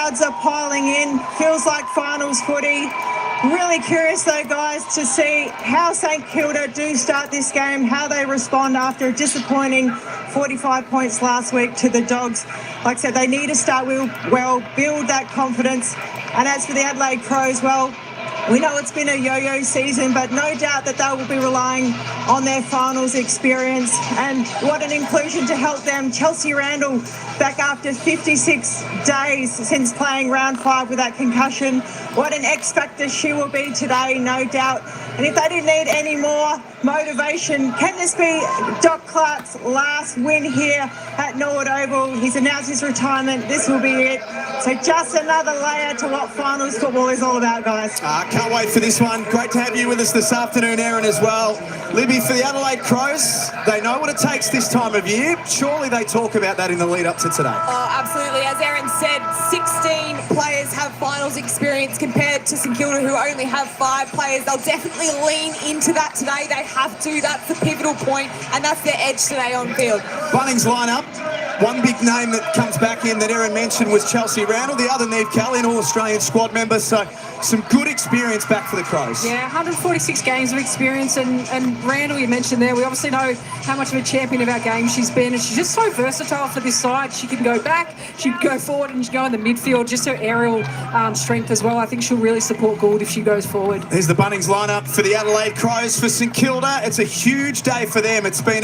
crowds are piling in. Feels like finals footy. Really curious though, guys, to see how St Kilda do start this game, how they respond after a disappointing 45 points last week to the Dogs. Like I said, they need to start well, build that confidence. And as for the Adelaide Crows, well, we know it's been a yo-yo season, but no doubt that they will be relying on their finals experience. And what an inclusion to help them. Chelsea Randall back after 56 days since playing round 5 with that concussion. What an X factor she will be today, no doubt. And if they didn't need any more motivation, can this be Doc Clark's last win here at Norwood Oval? He's announced his retirement. This will be it. So just another layer to what finals football is all about, guys. Can't wait for this one. Great to have you with us this afternoon, Erin, as well. Libby, for the Adelaide Crows, they know what it takes this time of year. Surely they talk about that in the lead up to today. Oh, absolutely. As Erin said, 16 players have finals experience compared to St Kilda, who only have 5 players. They'll definitely lean into that today. They have to. That's the pivotal point, and that's their edge today on field. Bunnings lineup. One big name that comes back in that Erin mentioned was Chelsea Randall. The other, Neve Kelly, an All-Australian squad member. So some good experience back for the Crows. Yeah, 146 games of experience, and Randall, you mentioned there, we obviously know how much of a champion of our game she's been, and she's just so versatile for this side. She can go back, she can go forward, and she can go in the midfield. Just her aerial strength as well. I think she'll really support Gould if she goes forward. There's the Bunnings lineup for the Adelaide Crows. For St Kilda, it's a huge day for them. It's been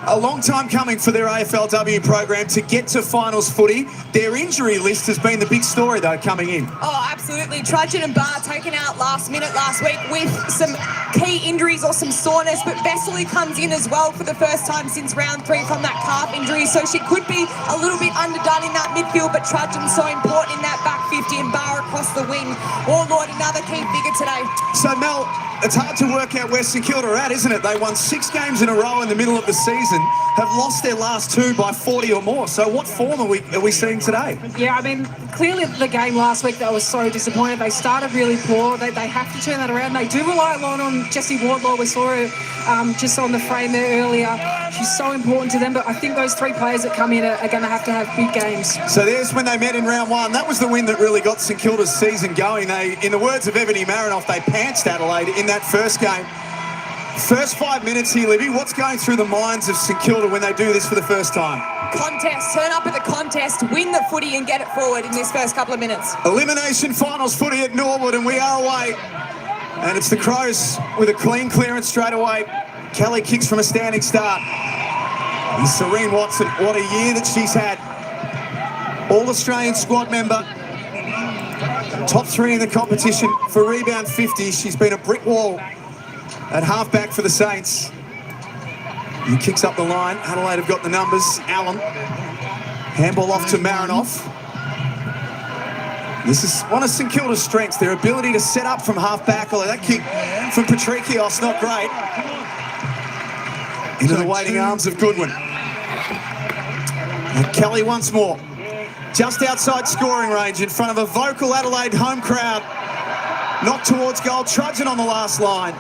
a long time coming for their AFLW program to get to finals footy. Their injury list has been the big story, though, coming in. Oh, absolutely. Trudgeon and Barr taken out last minute last week with some key injuries or some soreness, but Vesely comes in as well for the first time since round 3 from that calf injury, so she could be a little bit underdone in that midfield, but Trudgeon's so important in that back 50 and Barr across the wing. Oh, Lord, another key figure today. So, Mel, it's hard to work out where St Kilda are at, isn't it? They won 6 games in a row in the middle of the season, have lost their last 2 by 40 or more. So what form are we seeing today? Yeah, I mean, clearly the game last week, they were so disappointed. They started really poor. They have to turn that around. They do rely a lot on Jessie Wardlaw. We saw her just on the frame there earlier. She's so important to them, but I think those 3 players that come in are going to have big games. So there's when they met in round 1. That was the win that really got St Kilda's season going. They, in the words of Everydaypartoflife, they pantsed Adelaide in that first game. First 5 minutes here, Libby. What's going through the minds of St Kilda when they do this for the first time? Contest. Turn up at the contest, win the footy and get it forward in this first couple of minutes. Elimination finals footy at Norwood, and we are away. And it's the Crows with a clean clearance straight away. Kelly kicks from a standing start. And Serene Watson, what a year that she's had. All-Australian squad member. Top 3 in the competition for rebound 50. She's been a brick wall at halfback for the Saints. He kicks up the line. Adelaide have got the numbers. Allen. Handball off to Marinoff. This is one of St Kilda's strengths, their ability to set up from halfback. Although that kick from Patrikios, not great. Into the waiting arms of Goodwin. And Kelly once more. Just outside scoring range in front of a vocal Adelaide home crowd. Not towards goal. Trudgeon on the last line.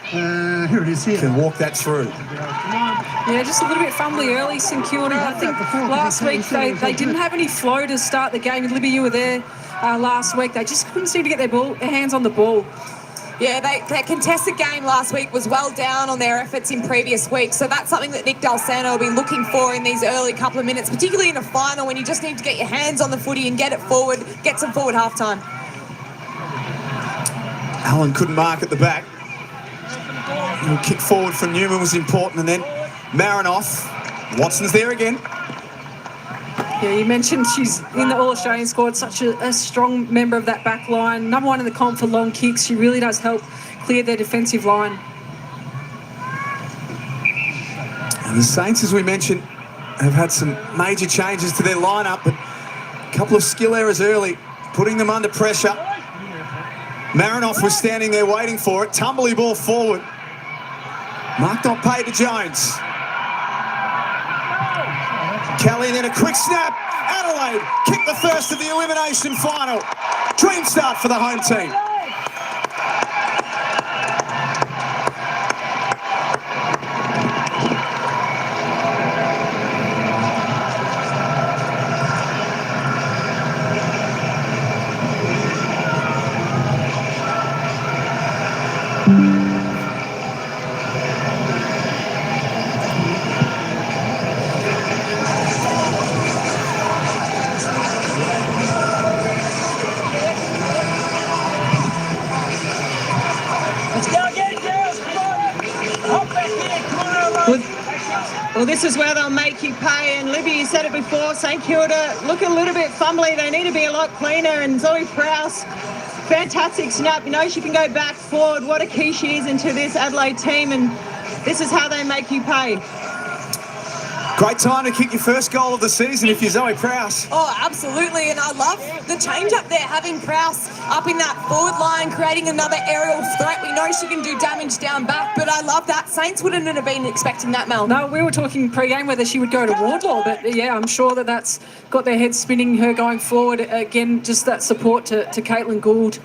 Here it is here. Can walk that through. Yeah, just a little bit fumbly early, St Kilda. I think last week they didn't have any flow to start the game. Libby, you were there last week. They just couldn't seem to get their hands on the ball. Yeah, their contested game last week was well down on their efforts in previous weeks, so that's something that Nick Dalsano will be looking for in these early couple of minutes, particularly in a final when you just need to get your hands on the footy and get it forward, get some forward half-time. Allen couldn't mark at the back. A kick forward from Newman was important, and then Marinoff. Watson's there again. Yeah, you mentioned she's in the All-Australian squad, such a strong member of that back line. Number 1 in the comp for long kicks. She really does help clear their defensive line. And the Saints, as we mentioned, have had some major changes to their lineup, but a couple of skill errors early, putting them under pressure. Marinoff was standing there waiting for it. Tumbly ball forward. Mark not paid to Jones. Kelly, then a quick snap. Adelaide kick the first of the elimination final. Dream start for the home team. Well, this is where they'll make you pay. And Libby, you said it before, St Kilda look a little bit fumbly. They need to be a lot cleaner. And Zoe Prowse, fantastic snap. You know, she can go back, forward. What a key she is into this Adelaide team. And this is how they make you pay. Great time to kick your first goal of the season if you're Zoe Prowse. Oh, absolutely. And I love the change up there, having Prowse up in that forward line, creating another aerial threat. We know she can do damage down back, but I love that. Saints wouldn't have been expecting that, Mel. No, we were talking pre-game whether she would go to Wardlaw, but yeah, I'm sure that that's got their heads spinning, her going forward. Again, just that support to Caitlin Gould.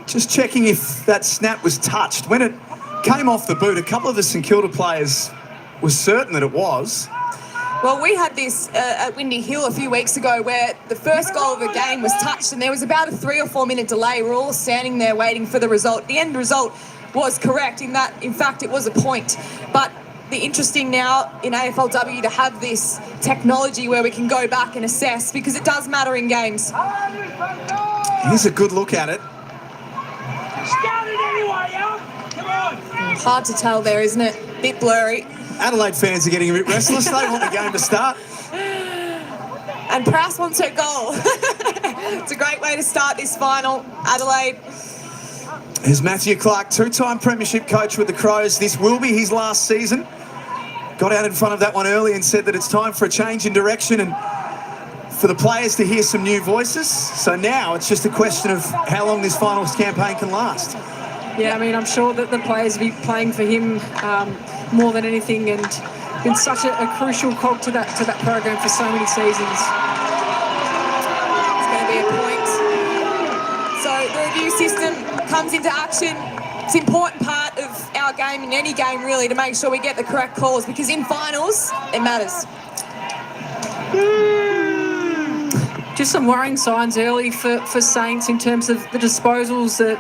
Just checking if that snap was touched. When it came off the boot, a couple of the St Kilda players were certain that it was. Well, we had this at Windy Hill a few weeks ago where the first goal of the game was touched and there was about a 3 or 4 minute delay. We're all standing there waiting for the result. The end result was correct in that, in fact, it was a point. But the interesting now in AFLW to have this technology where we can go back and assess, because it does matter in games. Here's a good look at it. Hard to tell there, isn't it? Bit blurry. Adelaide fans are getting a bit restless. They want the game to start. And Prowse wants her goal. It's a great way to start this final, Adelaide. Here's Matthew Clark, two-time premiership coach with the Crows. This will be his last season. Got out in front of that one early and said that it's time for a change in direction and for the players to hear some new voices. So now it's just a question of how long this finals campaign can last. Yeah, I mean, I'm sure that the players will be playing for him more than anything, and been such a crucial cog to that program for so many seasons. It's going to be a point. So the review system comes into action. It's an important part of our game, in any game really, to make sure we get the correct calls, because in finals, it matters. Just some worrying signs early for Saints in terms of the disposals. That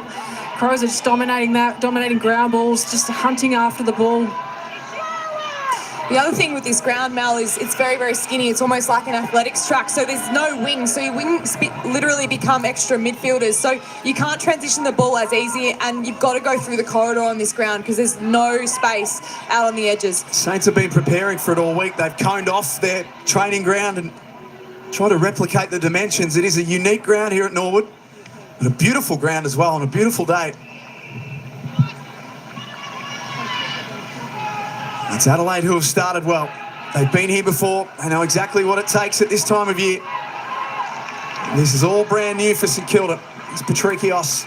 Crows are just dominating ground balls, just hunting after the ball. The other thing with this ground, Mel, is it's very, very skinny. It's almost like an athletics track, so there's no wing. So your wings literally become extra midfielders. So you can't transition the ball as easy, and you've got to go through the corridor on this ground because there's no space out on the edges. Saints have been preparing for it all week. They've coned off their training ground and tried to replicate the dimensions. It is a unique ground here at Norwood, and a beautiful ground as well on a beautiful day. It's Adelaide who have started well. They've been here before. They know exactly what it takes at this time of year. This is all brand new for St Kilda. It's Patrikios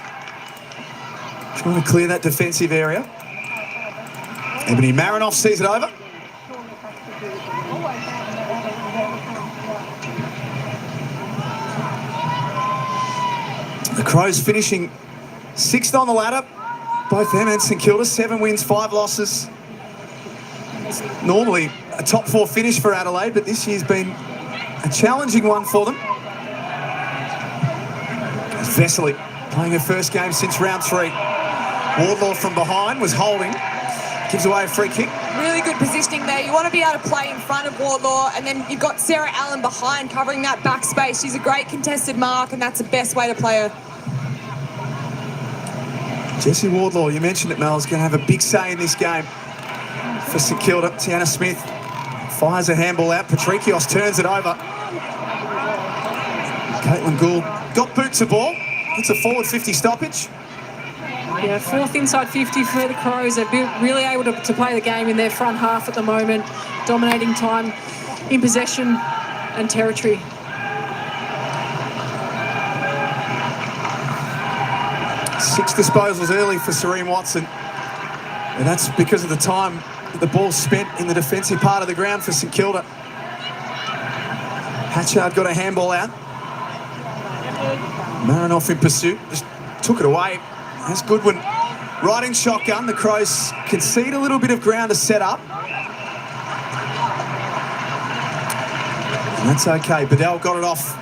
trying to clear that defensive area. Ebony Marinoff sees it over. The Crows finishing 6th on the ladder. Both them and St Kilda, 7 wins, 5 losses. Normally a top 4 finish for Adelaide, but this year's been a challenging one for them. Vesely playing her first game since round 3. Wardlaw from behind was holding. Gives away a free kick. Really good positioning there. You want to be able to play in front of Wardlaw, and then you've got Sarah Allen behind covering that back space. She's a great contested mark, and that's the best way to play her. Jessie Wardlaw, you mentioned it, Mel, is going to have a big say in this game for St Kilda. Tiana Smith fires a handball out. Patrikios turns it over. Caitlin Gould got boot to ball. It's a forward 50 stoppage. Yeah, 4th inside 50 for the Crows. They're really able to play the game in their front half at the moment, dominating time in possession and territory. Six disposals early for Serene Watson. And that's because of the time that the ball spent in the defensive part of the ground for St Kilda. Hatchard got a handball out. Marinoff in pursuit, just took it away. That's Goodwin riding shotgun. The Crows concede a little bit of ground to set up. And that's okay. Bedell got it off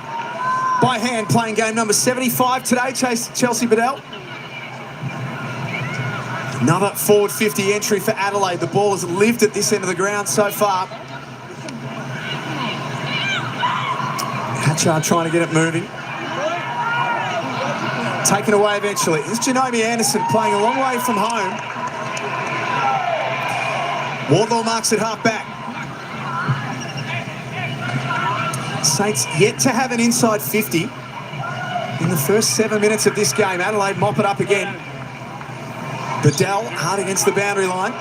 by hand, playing game number 75 today, Chelsea Bedell. Another forward 50 entry for Adelaide. The ball has lived at this end of the ground so far. Hatchard trying to get it moving. Taken away eventually. Here's Xiaomi Anderson playing a long way from home. Wardlaw marks it half back. Saints yet to have an inside 50 in the first 7 minutes of this game. Adelaide mop it up again. Bedell hard against the boundary line.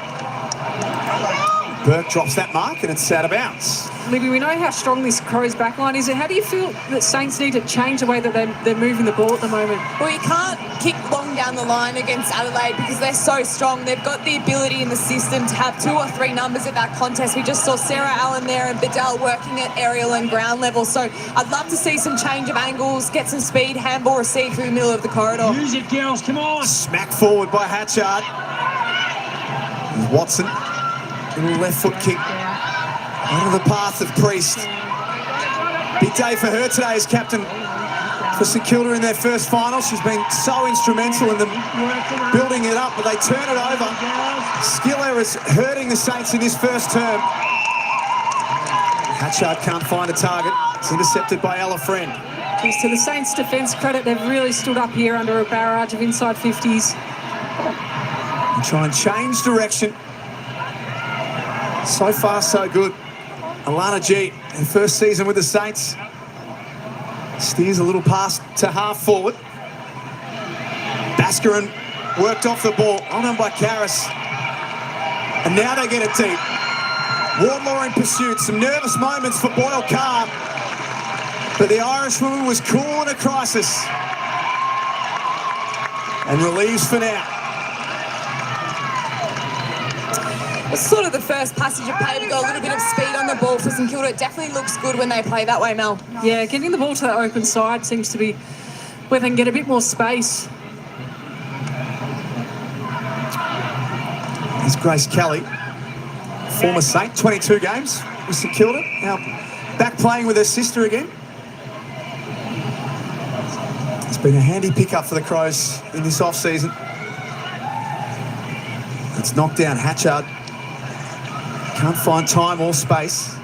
Burke drops that mark and it's out of bounds. Libby, we know how strong this Crows backline is. How do you feel that Saints need to change the way that they're moving the ball at the moment? Well, you can't kick long down the line against Adelaide because they're so strong. They've got the ability in the system to have 2 or 3 numbers at that contest. We just saw Sarah Allen there and Bedell working at aerial and ground level. So I'd love to see some change of angles, get some speed, handball receive through the middle of the corridor. Use it, girls, come on. Smack forward by Hatchard. Watson, little left foot kick. Out of the path of Priest. Big day for her today as captain for St Kilda in their first final. She's been so instrumental in them building it up, but they turn it over. Skill errors hurting the Saints in this first term. Hatchard can't find a target. It's intercepted by Ella Friend. Just to the Saints' defence credit, they've really stood up here under a barrage of inside 50s. And try and change direction. So far, so good. Alana G, her first season with the Saints, steers a little pass to half forward. Bascarin worked off the ball, on by Karras. And now they get it deep. Wardlaw in pursuit, some nervous moments for Boyle Carr. But the Irishwoman was cool in a crisis. And relieves for now. It's sort of the first passage of play. We got a little bit of speed on the ball for St Kilda. It definitely looks good when they play that way, Mel. Yeah, getting the ball to that open side seems to be where they can get a bit more space. There's Grace Kelly, former Saint, 22 games with St Kilda. Now back playing with her sister again. It's been a handy pickup for the Crows in this off-season. It's knocked down Hatchard. Can't find time or space.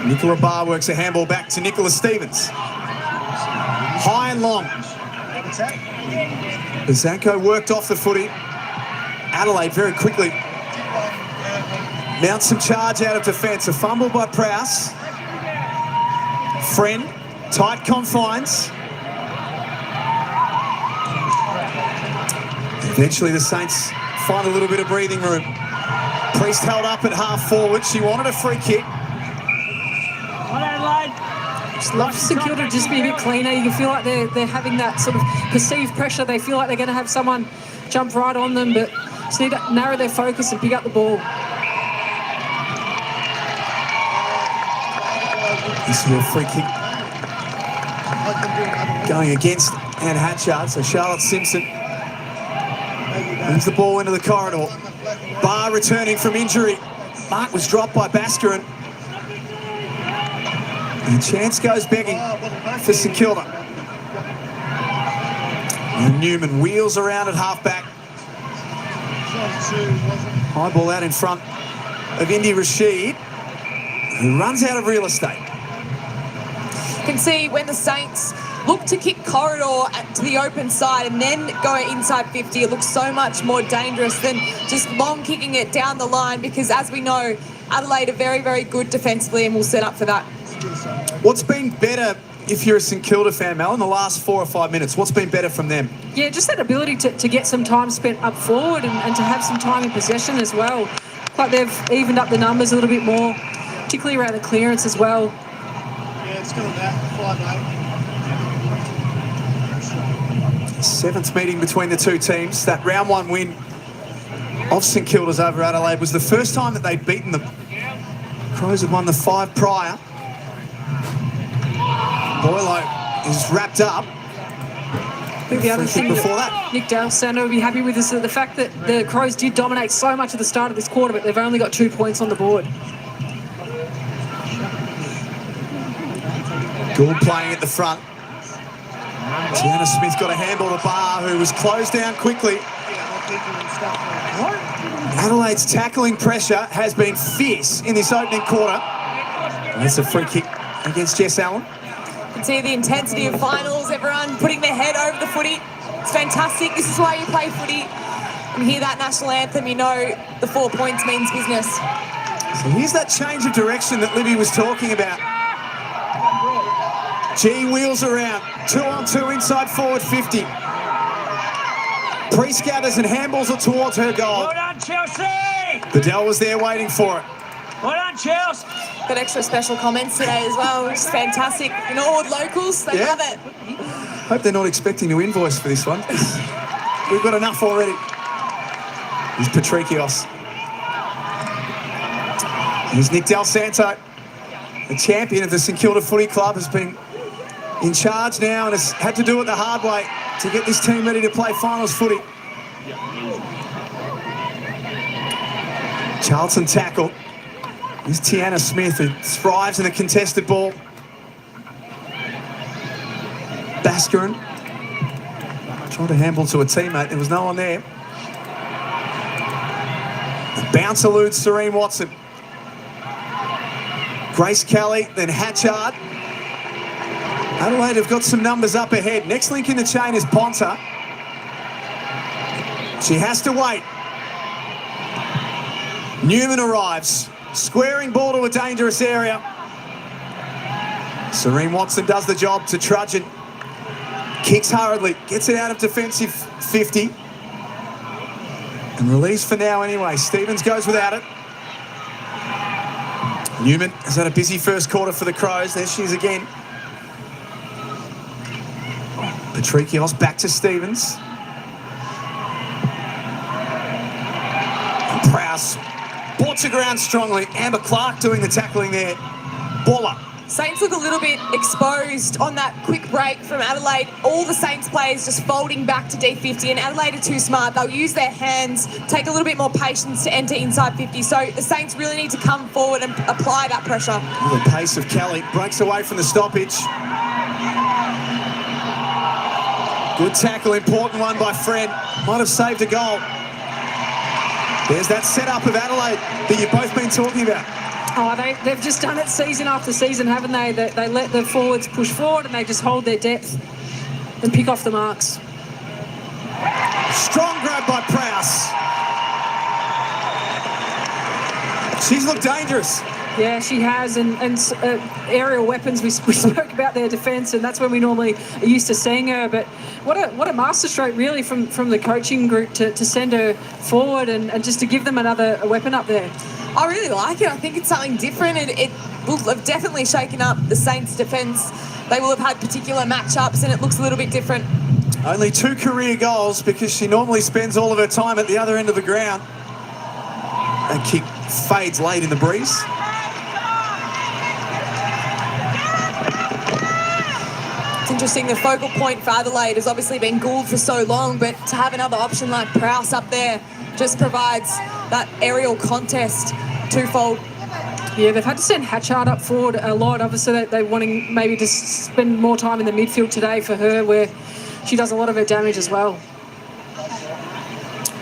Nicola Barr works a handball back to Nicola Stevens. High and long. Bazanko worked off the footy. Adelaide very quickly mounts some charge out of defence. A fumble by Prowse. Friend, tight confines. Eventually the Saints find a little bit of breathing room. Priest held up at half forward. She wanted a free kick. Just love St Kilda to just be a bit cleaner. You can feel like they're having that sort of perceived pressure. They feel like they're going to have someone jump right on them, but just need to narrow their focus and pick up the ball. This is a free kick going against Anne Hatchard. So Charlotte Simpson moves the ball into the corridor. Barr returning from injury. Mark was dropped by Bascarin. And chance goes begging for St Kilda. And Newman wheels around at halfback. High ball out in front of Indy Rashid, who runs out of real estate. You can see when the Saints look to kick corridor to the open side and then go inside 50, it looks so much more dangerous than just long kicking it down the line, because as we know, Adelaide are very, very good defensively and will set up for that. What's been better, if you're a St Kilda fan, Mel, in the last 4 or 5 minutes? What's been better from them? Yeah, just that ability to get some time spent up forward and to have some time in possession as well. Like they've evened up the numbers a little bit more, particularly around the clearance as well. Yeah, it's still that. 5-8. 7th meeting between the two teams. That round 1 win of St Kilda's over Adelaide was the first time that they'd beaten them. Crows had won the 5 prior. Boylo is wrapped up. I think the other thing before that, Nick Dalsando will be happy with is the fact that the Crows did dominate so much at the start of this quarter, but they've only got 2 points on the board. Gould playing at the front. Tiana Smith got a handball to Barr, who was closed down quickly. Adelaide's tackling pressure has been fierce in this opening quarter. And that's a free kick against Jess Allen. You can see the intensity of finals, everyone putting their head over the footy. It's fantastic. This is why you play footy. When you hear that national anthem, you know the 4 points means business. So here's that change of direction that Libby was talking about. G wheels around. 2-on-2 inside forward 50. Pre-scatters and handballs are towards her goal. Well done, Chelsea! Bedell was there waiting for it. Well done, Chelsea! Got extra special comments today as well, which is fantastic. You know, all locals, they Yeah. love it. Hope they're not expecting to invoice for this one. We've got enough already. Here's Patricios. Here's Nick Del Santo, the champion of the St Kilda Footy Club, has been in charge now and has had to do it the hard way to get this team ready to play finals footy. Charlton tackle. Here's Tiana Smith, who thrives in a contested ball. Bascarin trying to handball to a teammate. There was no one there. The bounce eludes Serene Watson. Grace Kelly, then Hatchard. Adelaide have got some numbers up ahead. Next link in the chain is Ponta. She has to wait. Newman arrives, squaring ball to a dangerous area. Serene Watson does the job to Trudgeon. Kicks hurriedly, gets it out of defensive 50. And released for now anyway. Stevens goes without it. Newman has had a busy first quarter for the Crows. There she is again. Patricios back to Stevens. And Prowse brought to ground strongly. Amber Clark doing the tackling there. Baller. Saints look a little bit exposed on that quick break from Adelaide. All the Saints players just folding back to D50, and Adelaide are too smart. They'll use their hands, take a little bit more patience to enter inside 50. So the Saints really need to come forward and apply that pressure. The pace of Kelly breaks away from the stoppage. Good tackle, important one by Fred. Might have saved a goal. There's that setup of Adelaide that you've both been talking about. Oh, they've just done it season after season, haven't they? They let the forwards push forward and they just hold their depth and pick off the marks. Strong grab by Prowse. She's looked dangerous. Yeah, she has, and aerial weapons, we spoke about their defence, and that's when we normally are used to seeing her, but what a masterstroke really from the coaching group to send her forward and just to give them another weapon up there. I really like it. I think it's something different. It will have definitely shaken up the Saints' defence. They will have had particular matchups, and it looks a little bit different. Only 2 career goals because she normally spends all of her time at the other end of the ground. That kick fades late in the breeze. It's interesting, the focal point for Adelaide has obviously been Gould for so long, but to have another option like Prowse up there just provides that aerial contest twofold. Yeah, they've had to send Hatchard up forward a lot. Obviously, they're wanting maybe to spend more time in the midfield today for her, where she does a lot of her damage as well.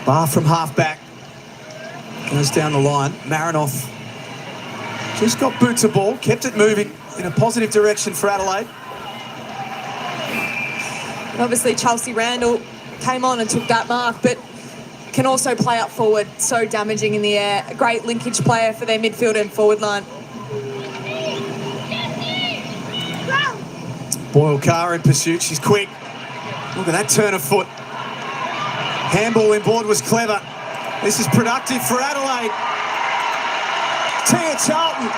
Bar from half-back. Goes down the line. Marinoff just got boot to ball, kept it moving in a positive direction for Adelaide. And obviously, Chelsea Randall came on and took that mark, but can also play up forward, so damaging in the air. A great linkage player for their midfield and forward line. Boyle Carr in pursuit. She's quick. Look at that turn of foot. Handball inboard was clever. This is productive for Adelaide. Tia Charlton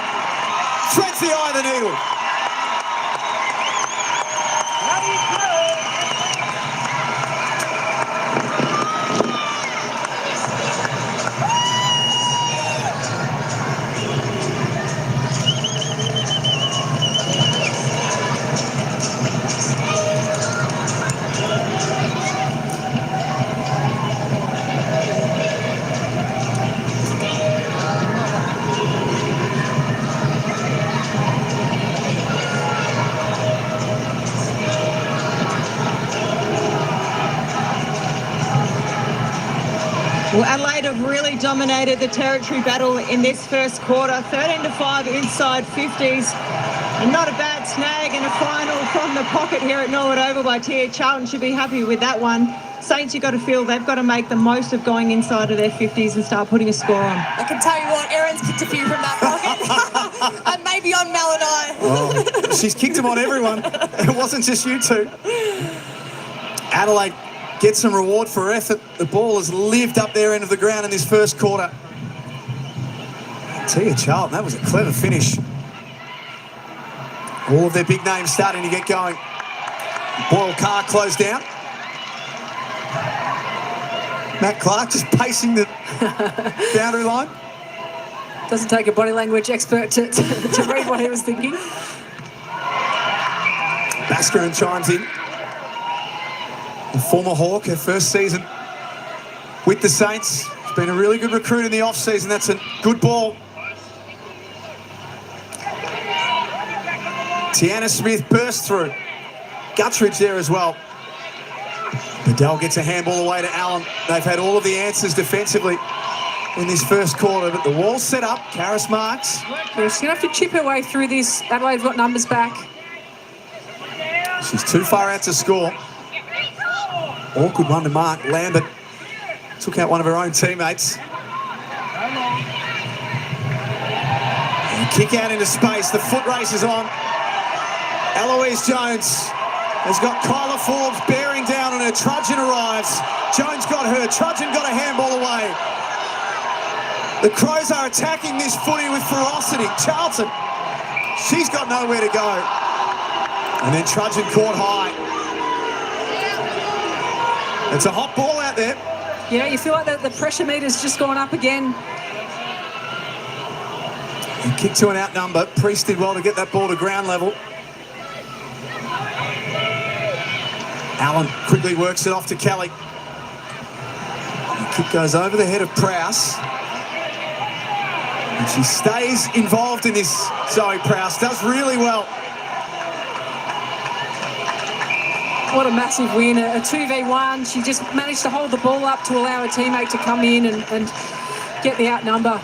threads the eye of the needle. Well, Adelaide have really dominated the territory battle in this first quarter. 13-5 inside 50s. And not a bad snag and a final from the pocket here at Norwood Oval by Tia Charlton. Should be happy with that one. Saints, you've got to feel they've got to make the most of going inside of their 50s and start putting a score on. I can tell you what, Erin's kicked a few from that pocket. And maybe on Mel and I. She's kicked them on everyone. It wasn't just you two. Adelaide gets some reward for effort. The ball has lived up their end of the ground in this first quarter. Tia Charlton, that was a clever finish. All of their big names starting to get going. Boyle Carr closed down. Matt Clark just pacing the boundary line. Doesn't take a body language expert to read what he was thinking. Bascarin chimes in. The former Hawk, her first season with the Saints. She's been a really good recruit in the off-season. That's a good ball. Tiana Smith burst through. Guttridge there as well. Bedell gets a handball away to Allen. They've had all of the answers defensively in this first quarter, but the wall's set up. Karis marks. Yeah, she's going to have to chip her way through this. Adelaide's got numbers back. She's too far out to score. Awkward one to mark. Lambert took out one of her own teammates. And kick out into space. The foot race is on. Eloise Jones has got Kyla Forbes bearing down on her. Trudgeon arrives. Jones got her. Trudgeon got a handball away. The Crows are attacking this footy with ferocity. Charlton, she's got nowhere to go. And then Trudgeon caught high. It's a hot ball out there. Yeah, you feel like the pressure meter's just gone up again. And kick to an outnumber. Priest did well to get that ball to ground level. Allen quickly works it off to Kelly. The kick goes over the head of Prowse. And she stays involved in this. Zoe Prowse does really well. What a massive win, a 2v1. She just managed to hold the ball up to allow her teammate to come in and get the outnumber.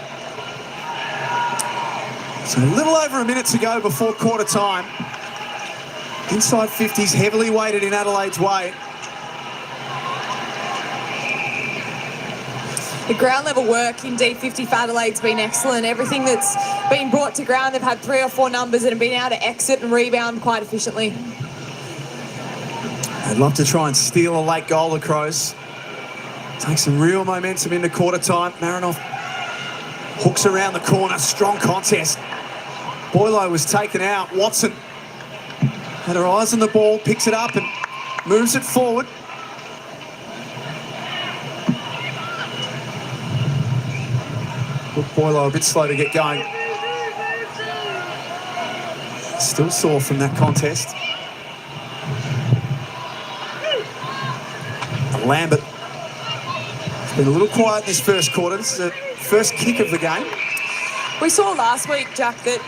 So a little over a minute to go before quarter time. Inside 50s heavily weighted in Adelaide's way. The ground level work in D50 for Adelaide's been excellent. Everything that's been brought to ground, they've had 3 or 4 numbers and have been able to exit and rebound quite efficiently. I'd love to try and steal a late goal, the Crows. Take some real momentum into quarter time. Marinoff hooks around the corner. Strong contest. Boylo was taken out. Watson had her eyes on the ball, picks it up and moves it forward. Look, Boylo a bit slow to get going. Still sore from that contest. Lambert has been a little quiet in this first quarter. This is the first kick of the game. We saw last week, Jack, that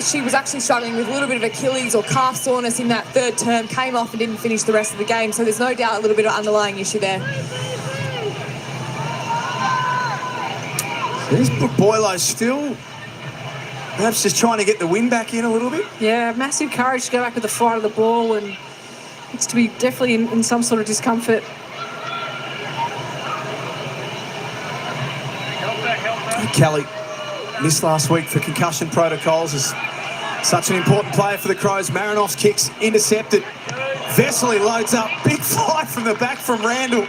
she was actually struggling with a little bit of Achilles or calf soreness in that third term, came off and didn't finish the rest of the game, so there's no doubt a little bit of underlying issue there. There's Brooke Boylo still perhaps just trying to get the win back in a little bit. Yeah, massive courage to go back with the fight of the ball, and it's to be definitely in some sort of discomfort. And Kelly missed last week for concussion protocols. Is such an important player for the Crows. Marinoff's kicks intercepted. Vesely loads up. Big fly from the back from Randall.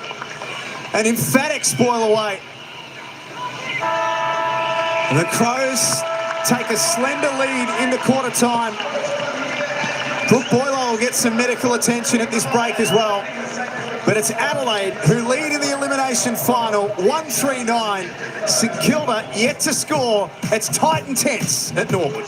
An emphatic spoil away. And the Crows take a slender lead in the quarter time. Brooke Boylo will get some medical attention at this break as well. But it's Adelaide who lead in the elimination final, 139. St Kilda yet to score. It's tight and tense at Norwood.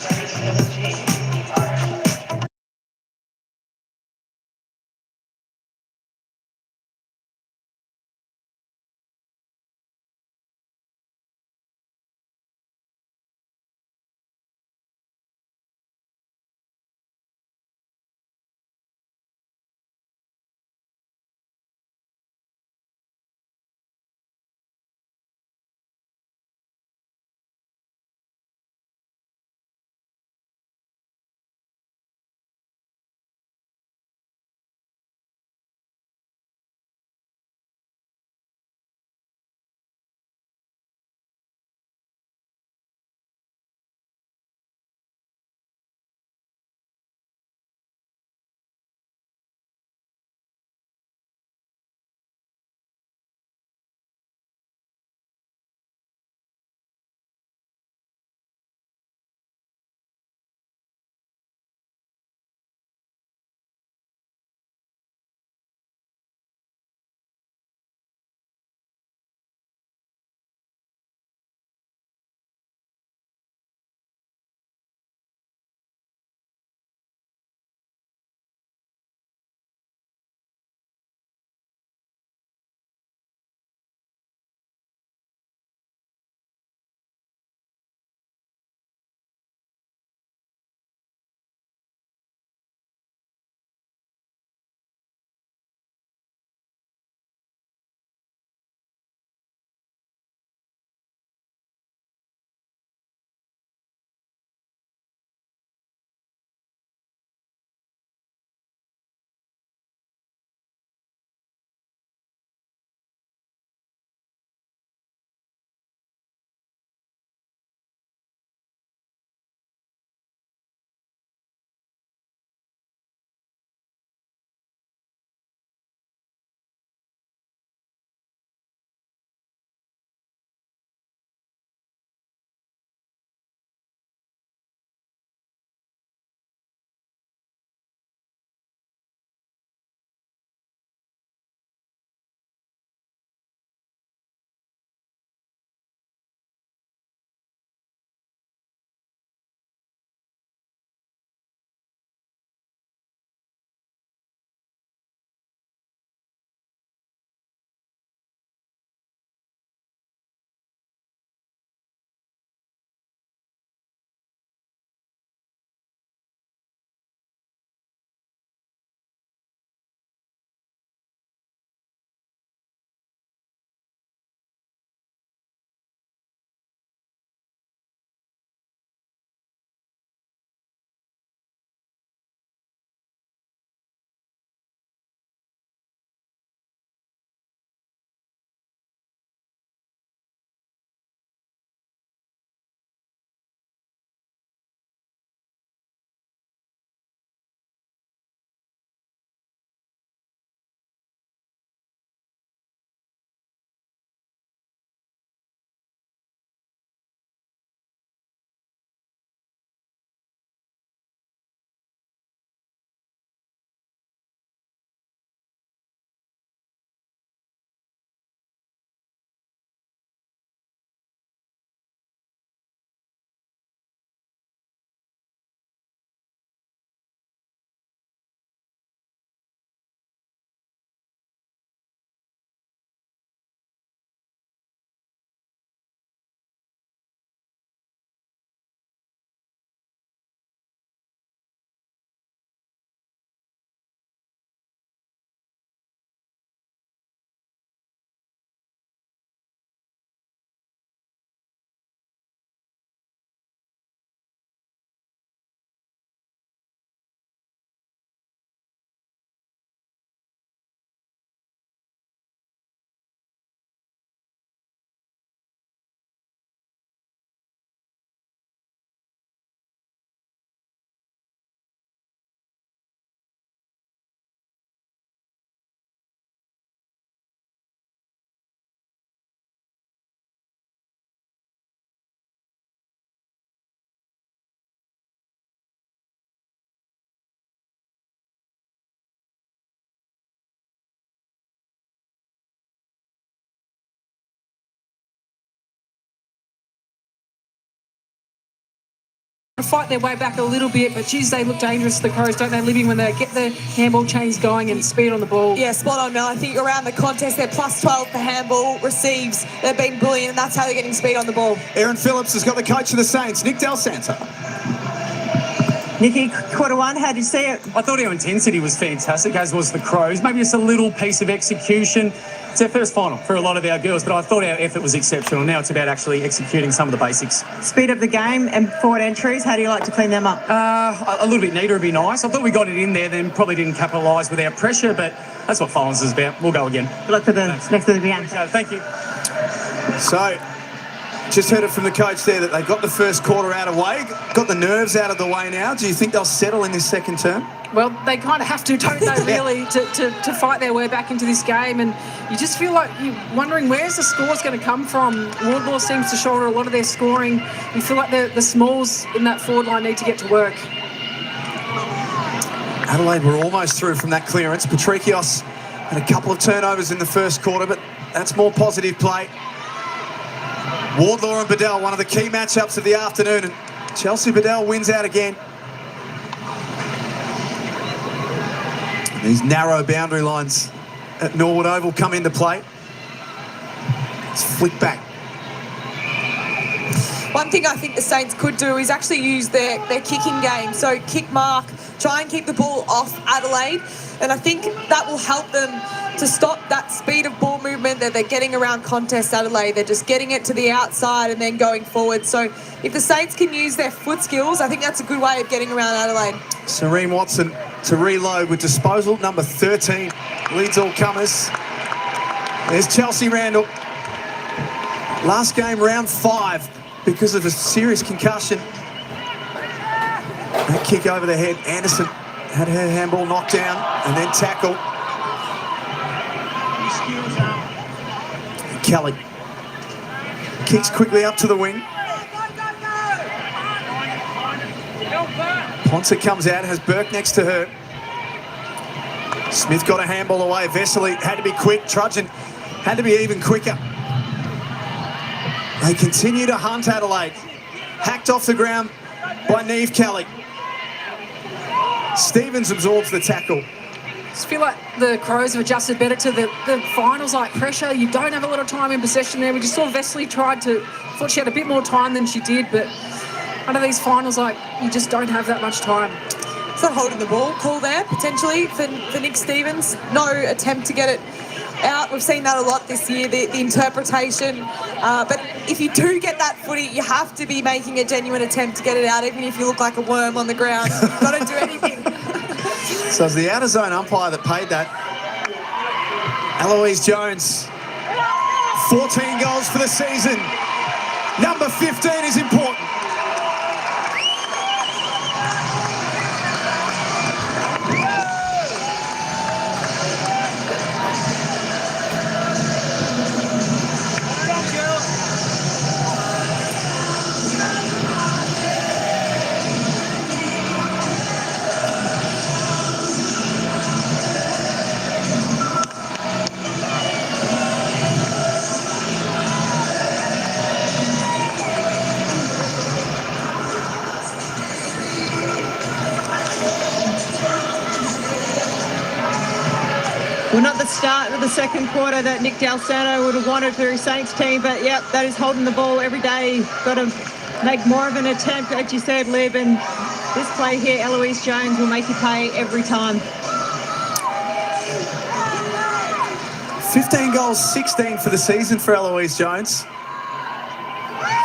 fight their way back a little bit, but geez, they look dangerous, the Crows, don't they, living when they get the handball chains going and speed on the ball. Yeah, spot on, Mel. I think around the contest, they're plus 12 for handball receives. They've been brilliant, and that's how they're getting speed on the ball. Aaron Phillips has got the coach of the Saints, Nick Del Santo. Nikki, quarter one, how did you see it? I thought our intensity was fantastic, as was the Crows. Maybe just a little piece of execution. It's our first final for a lot of our girls, but I thought our effort was exceptional. Now it's about actually executing some of the basics. Speed of the game and forward entries, how do you like to clean them up? A little bit neater would be nice. I thought we got it in there, then probably didn't capitalise with our pressure, but that's what finals is about. We'll go again. Good luck for the next of the game. Thank you. So, just heard it from the coach there that they got the first quarter out of the way, got the nerves out of the way now. Do you think they'll settle in this second term? Well, they kind of have to, don't they, really, to fight their way back into this game. And you just feel like you're wondering where's the score's going to come from. Wardlaw seems to shoulder a lot of their scoring. You feel like the smalls in that forward line need to get to work. Adelaide were almost through from that clearance. Patrikios had a couple of turnovers in the first quarter, but that's more positive play. Wardlaw and Bedell, one of the key matchups of the afternoon, and Chelsea Bedell wins out again. These narrow boundary lines at Norwood Oval come into play. It's flick back. One thing I think the Saints could do is actually use their kicking game. So kick mark, try and keep the ball off Adelaide. And I think that will help them to stop that speed of ball movement that they're getting around contest Adelaide. They're just getting it to the outside and then going forward. So if the Saints can use their foot skills, I think that's a good way of getting around Adelaide. Serene Watson to reload with disposal, number 13. Leads all comers. There's Chelsea Randall. Last game, round 5, because of a serious concussion. That kick over the head. Anderson had her handball knocked down and then tackle. Kelly kicks quickly up to the wing. Ponce comes out, has Burke next to her. Smith got a handball away. Vesely had to be quick. Trudgeon had to be even quicker. They continue to hunt Adelaide. Hacked off the ground by Neve Kelly. Stevens absorbs the tackle. I just feel like the Crows have adjusted better to the finals like pressure. You don't have a lot of time in possession there. We just saw Vesely thought she had a bit more time than she did, but under these finals, like, you just don't have that much time. It's not holding the ball call there, potentially, for Nick Stevens. No attempt to get it out. We've seen that a lot this year, the interpretation. But if you do get that footy, you have to be making a genuine attempt to get it out, even if you look like a worm on the ground. You've got to do anything. So it's the outer zone umpire that paid that. Eloise Jones, 14 goals for the season. Number 15 is important. Well, not the start of the second quarter that Nick Del Santo would have wanted for his Saints team, but yep, that is holding the ball every day. Got to make more of an attempt, as you said, Lib, and this play here, Eloise Jones, will make you pay every time. 15 goals, 16 for the season for Eloise Jones.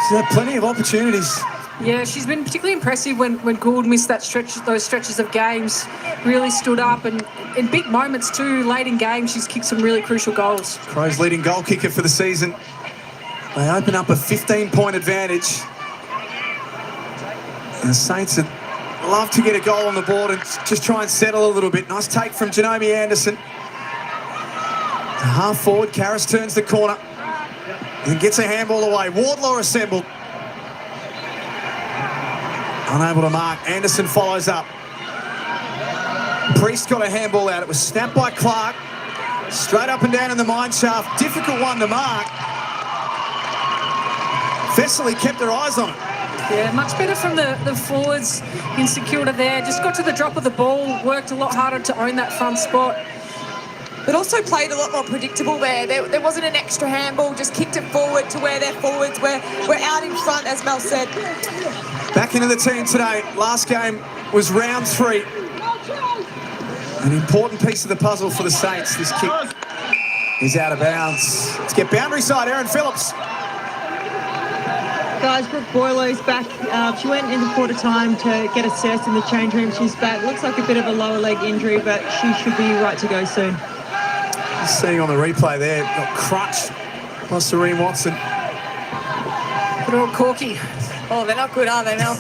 She's had plenty of opportunities. Yeah, she's been particularly impressive when Gould missed those stretches of games. Really stood up, and in big moments too, late in games, she's kicked some really crucial goals. Crows leading goal kicker for the season. They open up a 15-point advantage. And the Saints would love to get a goal on the board and just try and settle a little bit. Nice take from Janomi Anderson. To half forward, Karras turns the corner and gets a handball away. Wardlaw assembled. Unable to mark. Anderson follows up. Priest got a handball out. It was snapped by Clark. Straight up and down in the mine shaft. Difficult one to mark. Vesely kept her eyes on it. Yeah, much better from the forwards in St Kilda there. Just got to the drop of the ball, worked a lot harder to own that front spot. But also played a lot more predictable there. There wasn't an extra handball, just kicked it forward to where their forwards were out in front, as Mel said. Back into the team today. Last game was round 3. An important piece of the puzzle for the Saints. This kick is out of bounds. Let's get boundary side, Erin Phillips. Guys, Brooke Boylo's back. She went into quarter time to get assessed in the change room. She's back. Looks like a bit of a lower leg injury, but she should be right to go soon. Seeing on the replay there, got crutched by Serene Watson. Good old Corky. Oh, they're not good, are they, Mel?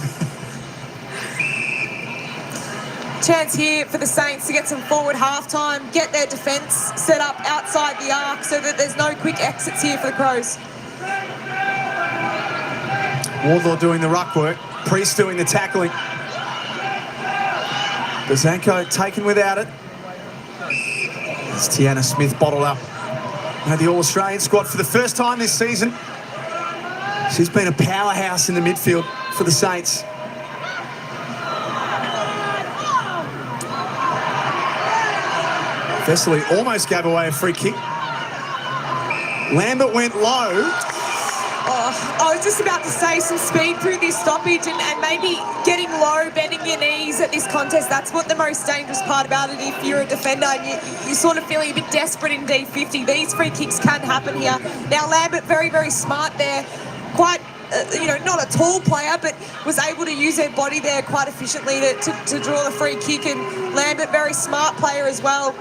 Chance here for the Saints to get some forward half-time, get their defence set up outside the arc so that there's no quick exits here for the Crows. Wardlaw doing the ruck work, Priest doing the tackling. Bazanko taken without it. It's Tiana Smith bottled up. Now the All-Australian squad for the first time this season. She's been a powerhouse in the midfield for the Saints. Vesely almost gave away a free kick. Lambert went low. Oh, I was just about to say some speed through this stoppage and maybe getting low, bending your knees at this contest. That's what the most dangerous part about it if you're a defender and you're sort of feeling a bit desperate in D50. These free kicks can happen here. Now Lambert very, very smart there. Quite, not a tall player, but was able to use her body there quite efficiently to draw the free kick. And Lambert, very smart player as well.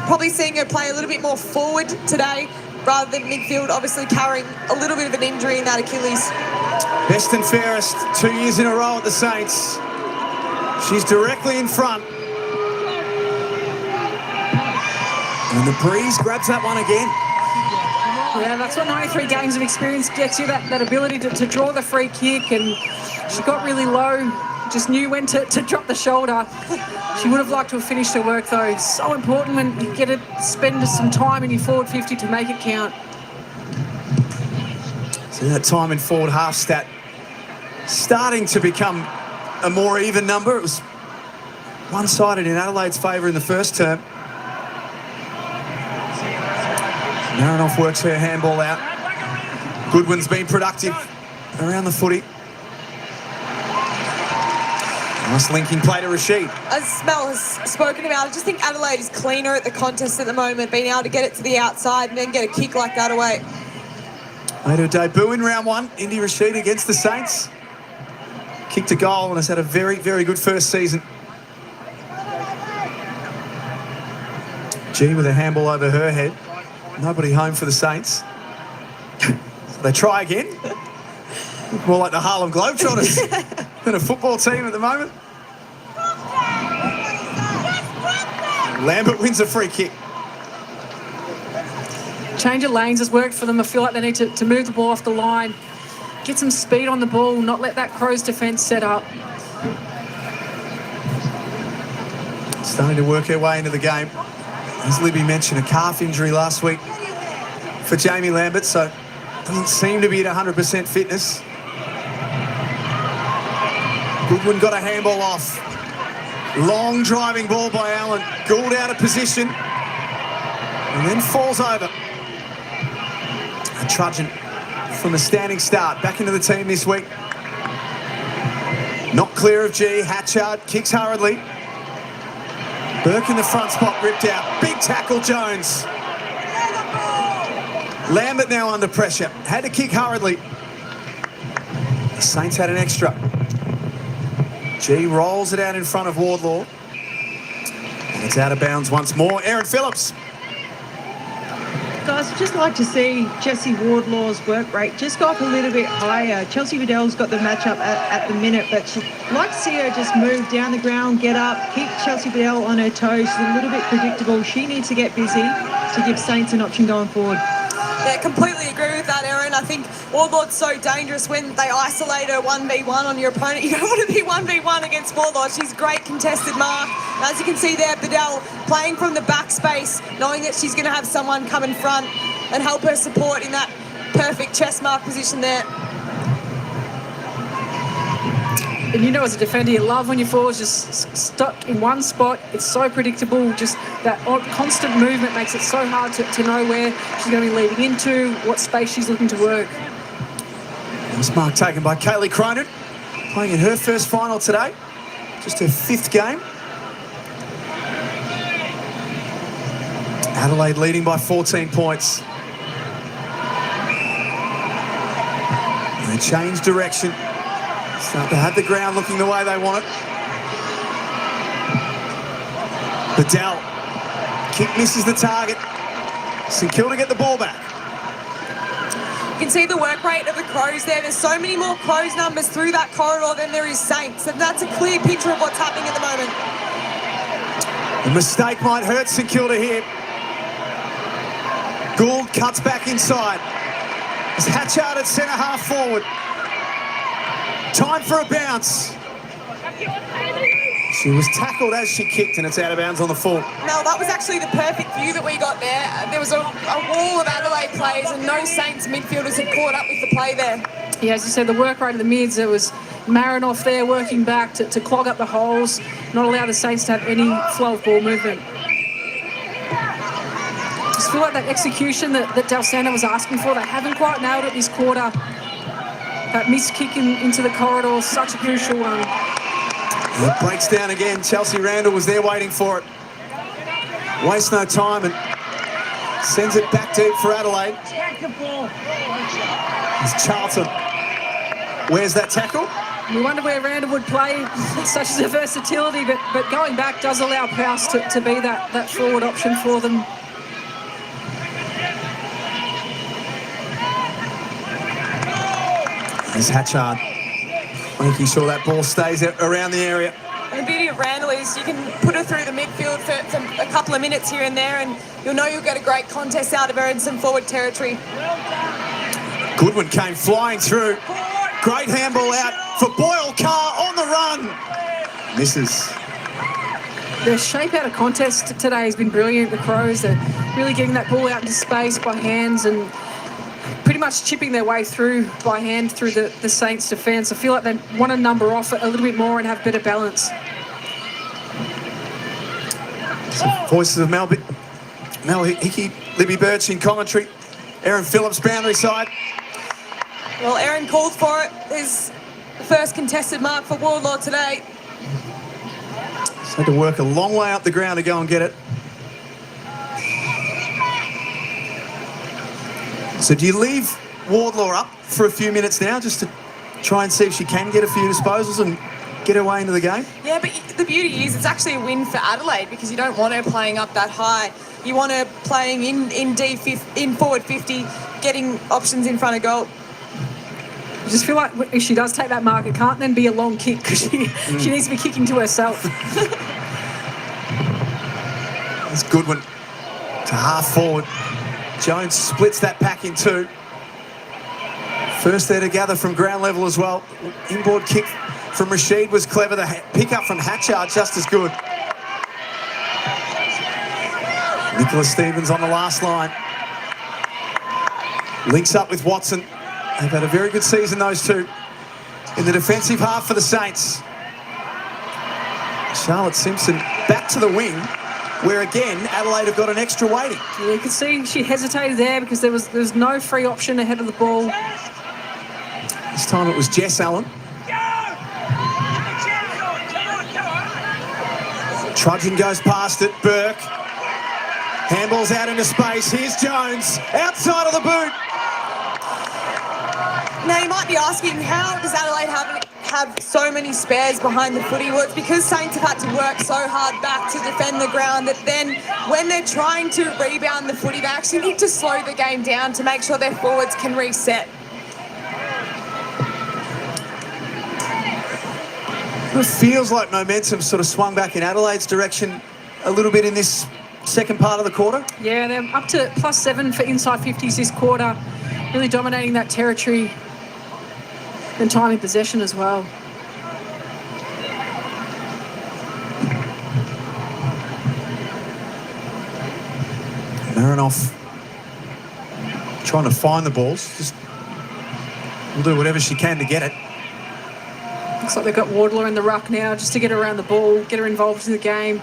Probably seeing her play a little bit more forward today rather than midfield, obviously carrying a little bit of an injury in that Achilles. Best and fairest 2 years in a row at the Saints. She's directly in front. And the breeze grabs that one again. Yeah, that's what 93 games of experience gets you, that ability to draw the free kick. And she got really low, just knew when to drop the shoulder. She would have liked to have finished her work, though. It's so important when you get to spend some time in your forward 50 to make it count. So that time in forward half stat starting to become a more even number. It was one-sided in Adelaide's favour in the first term. Marinoff works her handball out. Goodwin's been productive around the footy. Nice linking play to Rashid. As Mel has spoken about, I just think Adelaide is cleaner at the contest at the moment, being able to get it to the outside and then get a kick like that away. Made her debut in round 1, Indy Rashid against the Saints. Kicked a goal and has had a very, very good first season. G with a handball over her head. Nobody home for the Saints. So they try again. More like the Harlem Globetrotters than a football team at the moment. Lambert wins a free kick. Change of lanes has worked for them. I feel like they need to move the ball off the line, get some speed on the ball, not let that Crows defence set up. Starting to work her way into the game. As Libby mentioned, a calf injury last week for Jamie Lambert, so doesn't seem to be at 100% fitness. Goodwin got a handball off. Long driving ball by Allen. Gould out of position. And then falls over. A trudging from a standing start. Back into the team this week. Not clear of G. Hatchard kicks hurriedly. Burke in the front spot, ripped out. Big tackle, Jones. Lambert now under pressure. Had to kick hurriedly. The Saints had an extra. G rolls it out in front of Wardlaw. And it's out of bounds once more. Erin Phillips. Guys, I'd just like to see Jessie Wardlaw's work rate just go up a little bit higher. Chelsea Vidal's got the matchup at the minute, but she'd like to see her just move down the ground, get up, keep Chelsea Vidal on her toes. She's a little bit predictable. She needs to get busy to give Saints an option going forward. Yeah, completely agree with that, Erin. I think Wardlaw's so dangerous when they isolate her 1v1 on your opponent. You don't want to be 1v1 against Wardlaw. She's a great contested mark. As you can see there, Vidal playing from the back space, knowing that she's going to have someone come in front and help her support in that perfect chest mark position there. And you know, as a defender, you love when your forward's just stuck in one spot. It's so predictable. Just that constant movement makes it so hard to know where she's going to be leading into, what space she's looking to work. This mark taken by Kaylee Cronin, playing in her first final today. Just her 5th game. Adelaide leading by 14 points. They change direction. Start to have the ground looking the way they want it. Bedell. Kick misses the target. St Kilda get the ball back. You can see the work rate of the Crows there. There's so many more Crows numbers through that corridor than there is Saints, and that's a clear picture of what's happening at the moment. The mistake might hurt St Kilda here. Gould cuts back inside. It's Hatchard at centre half forward. Time for a bounce. She was tackled as she kicked, and it's out of bounds on the full. Mel, that was actually the perfect view that we got there. There was a wall of Adelaide players, and no Saints midfielders had caught up with the play there. Yeah, as you said, the work rate of the mids, there was Marinoff there working back to clog up the holes, not allow the Saints to have any flow of ball movement. Just feel like that execution that Del Sando was asking for, they haven't quite nailed it this quarter. That missed kick into the corridor, such a crucial one. It breaks down again. Chelsea Randall was there waiting for it. Waste no time and sends it back deep for Adelaide. It's Charlton. Where's that tackle? We wonder where Randall would play, such as a versatility, but going back does allow Prowse to be that forward option for them. There's Hatchard, making sure that ball stays around the area. And the beauty of Randall is you can put her through the midfield for a couple of minutes here and there, and you'll know you'll get a great contest out of her in some forward territory. Goodwin came flying through. Great handball out for Boyle Carr on the run. Misses. The shape out of contest today has been brilliant. The Crows are really getting that ball out into space by hands and pretty much chipping their way through by hand through the Saints defence. I feel like they want to number off a little bit more and have better balance. Some voices of Mel Hickey, Libby Birch in commentary. Erin Phillips, boundary side. Well, Erin called for it. His first contested mark for Wardlaw today. Just had to work a long way up the ground to go and get it. So do you leave Wardlaw up for a few minutes now just to try and see if she can get a few disposals and get her way into the game? Yeah, but the beauty is it's actually a win for Adelaide because you don't want her playing up that high. You want her playing in forward 50, getting options in front of goal. I just feel like if she does take that mark, it can't then be a long kick because she needs to be kicking to herself. That's Goodwin to half forward. Jones splits that pack in two. First there to gather from ground level as well. Inboard kick from Rashid was clever. The pick up from Hatchard just as good. Nicola Stevens on the last line. Links up with Watson. They've had a very good season, those two. In the defensive half for the Saints. Charlotte Simpson back to the wing, where again Adelaide have got an extra waiting. Yeah, you can see she hesitated there because there was no free option ahead of the ball. This time it was Jess Allen. Trudgeon goes past it. Burke. Handball's out into space. Here's Jones. Outside of the boot. Now, you might be asking, how does Adelaide have so many spares behind the footy? Well, it's because Saints have had to work so hard back to defend the ground that then when they're trying to rebound the footy, they actually need to slow the game down to make sure their forwards can reset. It feels like momentum sort of swung back in Adelaide's direction a little bit in this second part of the quarter. Yeah, they're up to +7 for inside 50s this quarter, really dominating that territory and time in possession as well. Marinoff trying to find the balls. Just will do whatever she can to get it. Looks like they've got Wardlaw in the ruck now just to get her around the ball, get her involved in the game.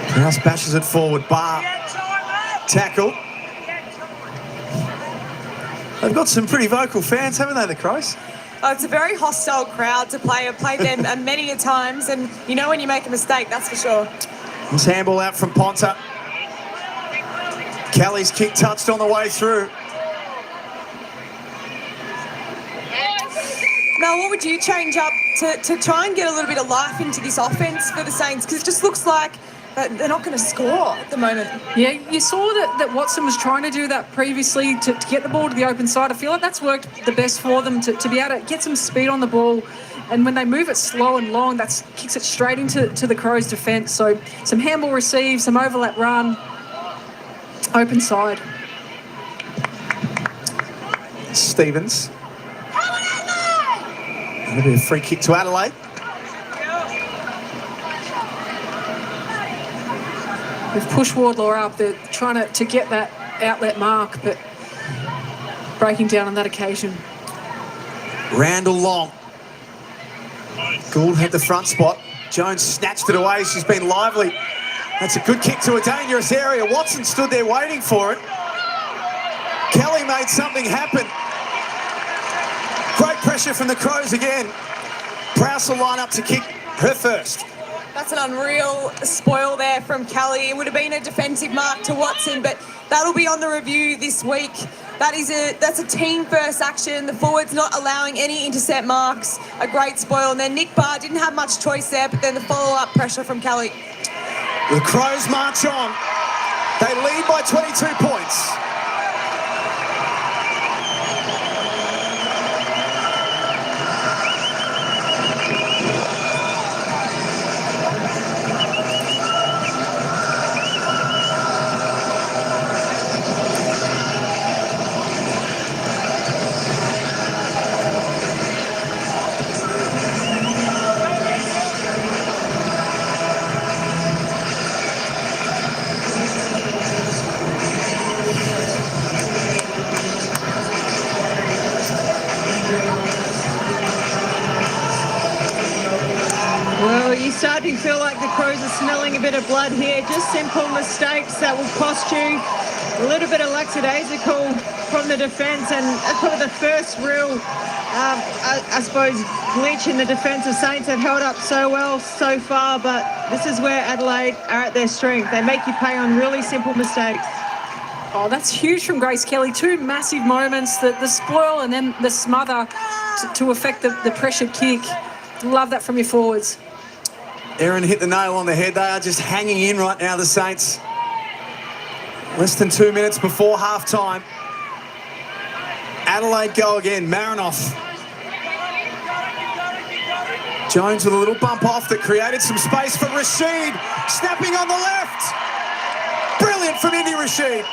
Prowse bashes it forward. Bar. Tackle. They've got some pretty vocal fans, haven't they, the Crows? Oh, it's a very hostile crowd to play. I've played them many a times, and you know when you make a mistake, that's for sure. This handball out from Ponta. Kelly's kick touched on the way through. Mel, what would you change up to try and get a little bit of life into this offense for the Saints? Because it just looks like they're not going to score at the moment. Yeah, you saw that Watson was trying to do that previously to get the ball to the open side. I feel like that's worked the best for them to be able to get some speed on the ball. And when they move it slow and long, that kicks it straight into the Crows' defence. So some handball receive, some overlap run, open side. Stevens. That'll be a free kick to Adelaide. They've pushed Wardlaw up. They're trying to get that outlet mark, but breaking down on that occasion. Randall long. Gould had the front spot. Jones snatched it away. She's been lively. That's a good kick to a dangerous area. Watson stood there waiting for it. Kelly made something happen. Great pressure from the Crows again. Prowse will line up to kick her first. That's an unreal spoil there from Kelly. It would have been a defensive mark to Watson, but that'll be on the review this week. That's a team first action. The forwards not allowing any intercept marks. A great spoil. And then Nick Barr didn't have much choice there, but then the follow-up pressure from Kelly. The Crows march on. They lead by 22 points. Well, you start to feel like the Crows are smelling a bit of blood here. Just simple mistakes that will cost you. A little bit of lackadaisical from the defence, and that's probably the first real, I suppose, glitch in the defence. The Saints have held up so well so far, but this is where Adelaide are at their strength. They make you pay on really simple mistakes. Oh, that's huge from Grace Kelly. Two massive moments, the spoil and then the smother to affect the pressured kick. Love that from your forwards. Erin hit the nail on the head. They are just hanging in right now, the Saints. Less than 2 minutes before half-time. Adelaide go again. Marinoff. Jones with a little bump off that created some space for Rashid. Snapping on the left. Brilliant from Indy Rashid.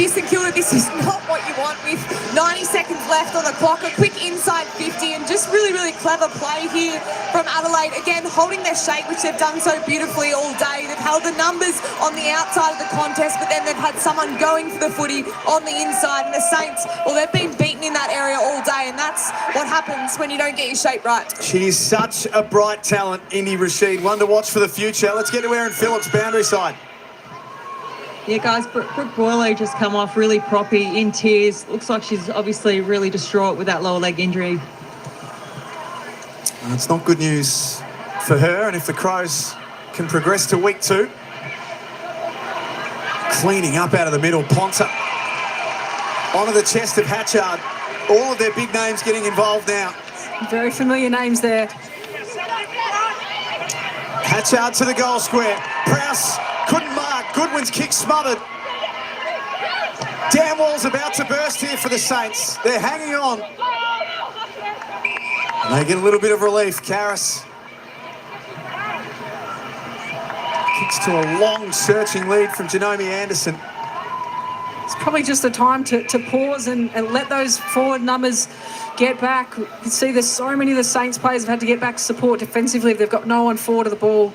St Kilda, this is not what you want with 90 seconds left on the clock. A quick inside 50 and just really, really clever play here from Adelaide. Again, holding their shape, which they've done so beautifully all day. They've held the numbers on the outside of the contest, but then they've had someone going for the footy on the inside. And the Saints, well, they've been beaten in that area all day, and that's what happens when you don't get your shape right. She is such a bright talent, Indy Rashid. One to watch for the future. Let's get to Erin Phillips, boundary side. Yeah, guys, Brooke Boyle just come off really proppy, in tears. Looks like she's obviously really distraught with that lower leg injury. It's not good news for her, and if the Crows can progress to week 2. Cleaning up out of the middle, Ponta. Onto the chest of Hatchard. All of their big names getting involved now. Very familiar names there. Match out to the goal square. Prowse couldn't mark. Goodwin's kick smothered. Dam wall's about to burst here for the Saints. They're hanging on. And they get a little bit of relief. Karras kicks to a long searching lead from Xiaomi Anderson. It's probably just the time to pause and let those forward numbers get back. You can see there's so many of the Saints players have had to get back to support defensively if they've got no one forward of the ball.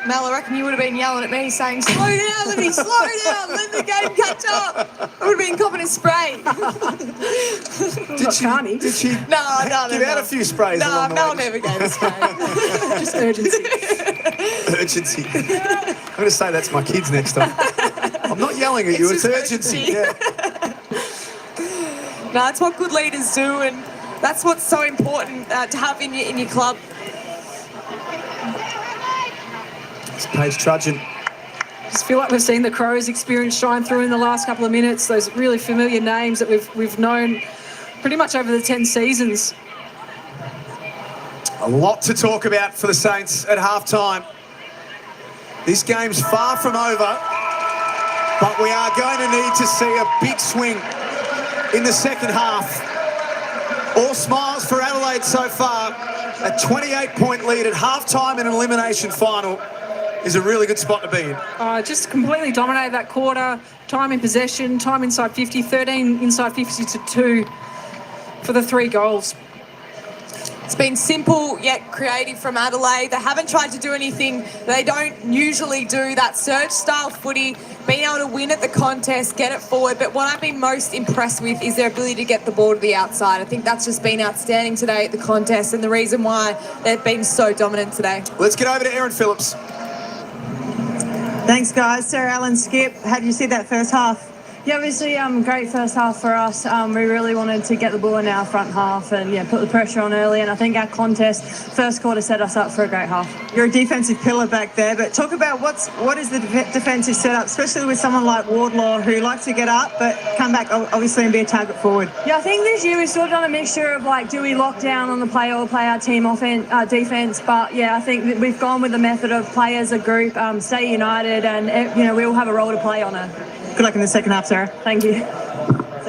Mel, I reckon you would have been yelling at me saying, slow down, Libby, slow down, let the game catch up. I would have been copping a spray. Did she No. give out a few sprays along the Mel way? never gave a spray. Just urgency. Urgency. I'm going to say that's my kids next time. I'm not yelling at you, it's urgency. Yeah. No, that's what good leaders do, and that's what's so important to have in your club. It's Paige Trudgeon. Just feel like we've seen the Crows' experience shine through in the last couple of minutes. Those really familiar names that we've known pretty much over the 10 seasons. A lot to talk about for the Saints at halftime. This game's far from over, but we are going to need to see a big swing in the second half. All smiles for Adelaide so far. A 28-point lead at halftime in an elimination final is a really good spot to be in. Just completely dominated that quarter. Time in possession, time inside 50, 13 inside 50 to 2 for the 3 goals. It's been simple yet creative from Adelaide. They haven't tried to do anything they don't usually do, that surge style footy, being able to win at the contest, get it forward. But what I've been most impressed with is their ability to get the ball to the outside. I think that's just been outstanding today at the contest and the reason why they've been so dominant today. Let's get over to Erin Phillips. Thanks, guys. Sarah Allen, Skip, how did you see that first half? Yeah, obviously, great first half for us. We really wanted to get the ball in our front half and put the pressure on early. And I think our contest first quarter set us up for a great half. You're a defensive pillar back there, but talk about what is the defensive setup, especially with someone like Wardlaw who likes to get up but come back obviously and be a target forward. Yeah, I think this year we've sort of done a mixture of do we lock down on the play or play our team defense? But yeah, I think that we've gone with the method of play as a group, stay united, and we all have a role to play on it. Good luck in the second half, Sarah. Thank you.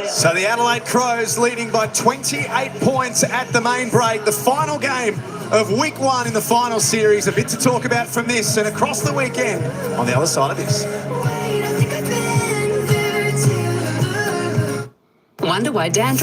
So the Adelaide Crows leading by 28 points at the main break. The final game of week 1 in the final series. A bit to talk about from this and across the weekend on the other side of this. Wonder why Dan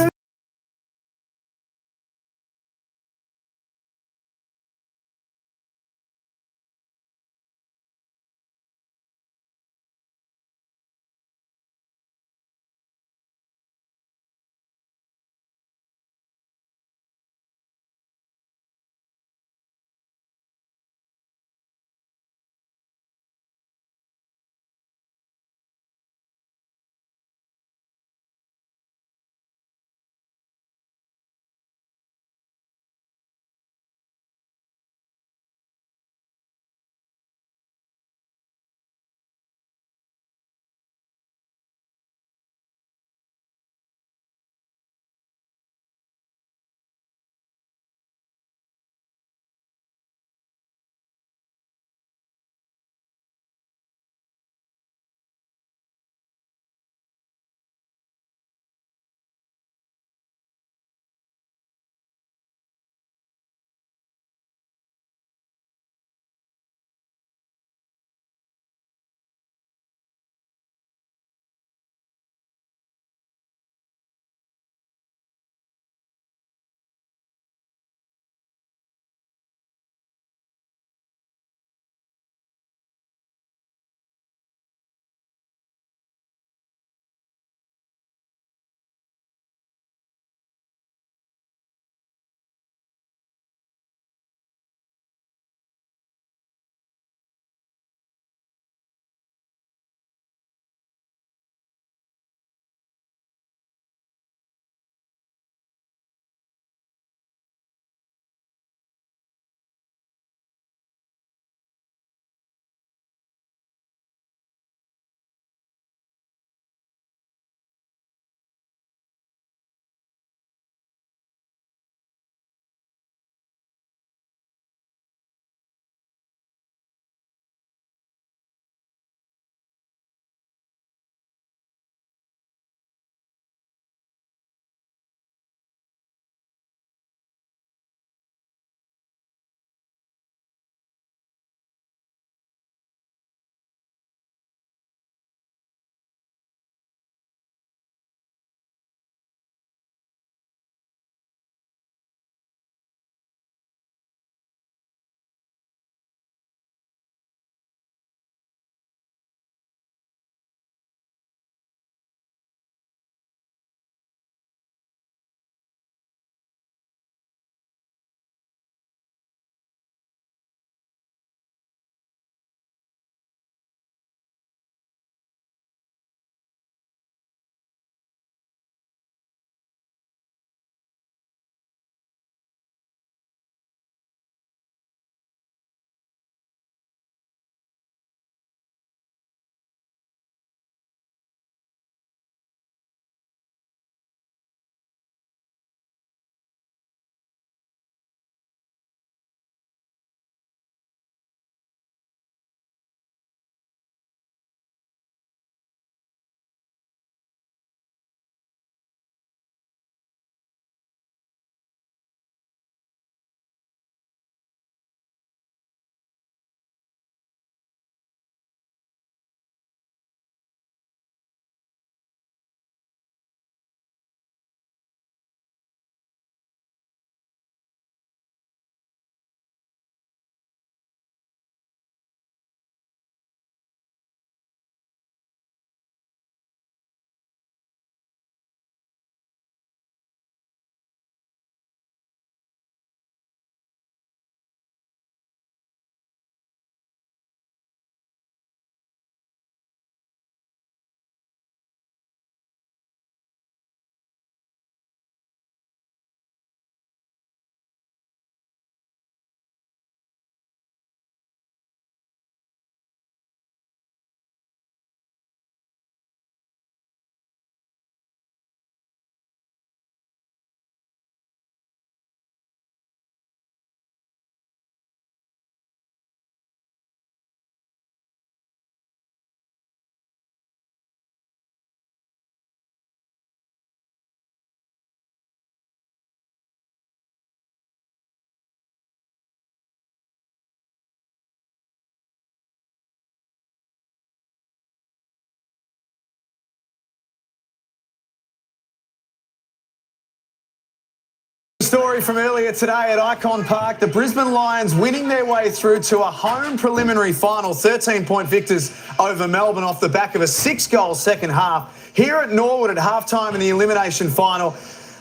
story from earlier today at Icon Park. The Brisbane Lions winning their way through to a home preliminary final. 13-point victors over Melbourne off the back of a 6-goal second half. Here at Norwood at halftime in the elimination final,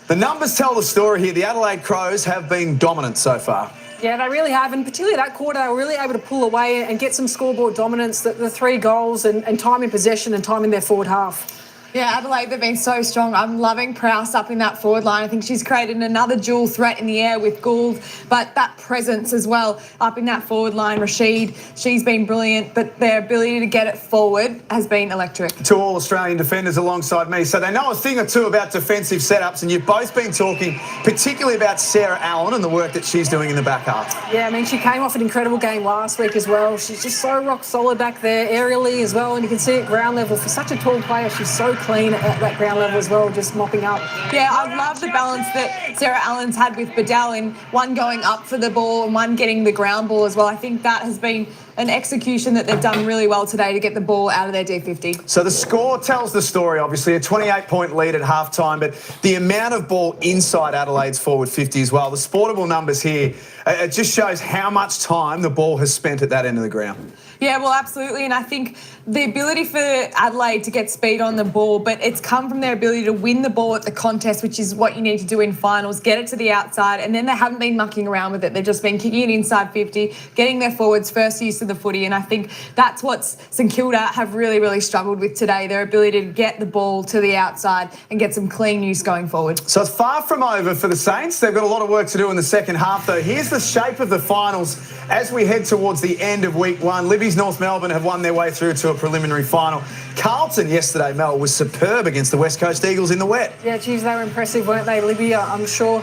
the numbers tell the story here. The Adelaide Crows have been dominant so far. Yeah, they really have, and particularly that quarter, they were really able to pull away and get some scoreboard dominance, the 3 goals and time in possession and time in their forward half. Yeah, Adelaide, they've been so strong. I'm loving Prowse up in that forward line. I think she's created another dual threat in the air with Gould, but that presence as well up in that forward line. Rashid, she's been brilliant, but their ability to get it forward has been electric. 2 All-Australian defenders alongside me, so they know a thing or two about defensive setups, and you've both been talking particularly about Sarah Allen and the work that she's doing in the back half. Yeah, I mean, she came off an incredible game last week as well. She's just so rock solid back there, aerially as well, and you can see at ground level, for such a tall player, she's so clean at that ground level as well, just mopping up. Yeah, I love the balance that Sarah Allen's had with Bedell in one going up for the ball and one getting the ground ball as well. I think that has been an execution that they've done really well today to get the ball out of their D50. So the score tells the story, obviously, a 28-point lead at halftime, but the amount of ball inside Adelaide's forward 50 as well. The sportable numbers here, it just shows how much time the ball has spent at that end of the ground. Yeah, well, absolutely. And I think the ability for Adelaide to get speed on the ball, but it's come from their ability to win the ball at the contest, which is what you need to do in finals, get it to the outside, and then they haven't been mucking around with it. They've just been kicking it inside 50, getting their forwards first use of the footy, and I think that's what St Kilda have really, really struggled with today, their ability to get the ball to the outside and get some clean use going forward. So it's far from over for the Saints. They've got a lot of work to do in the second half, though. Here's the shape of the finals as we head towards the end of week 1. Libby's North Melbourne have won their way through to a preliminary final. Carlton yesterday, Mel, was superb against the West Coast Eagles in the wet. Yeah, geez, they were impressive, weren't they, Libby? I'm sure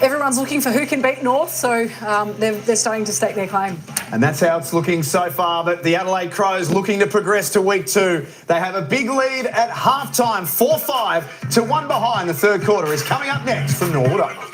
everyone's looking for who can beat North, so they're starting to stake their claim. And that's how it's looking so far. But the Adelaide Crows looking to progress to week 2. They have a big lead at halftime, 4-5 to 1 behind. The third quarter is coming up next from Norwood Oval.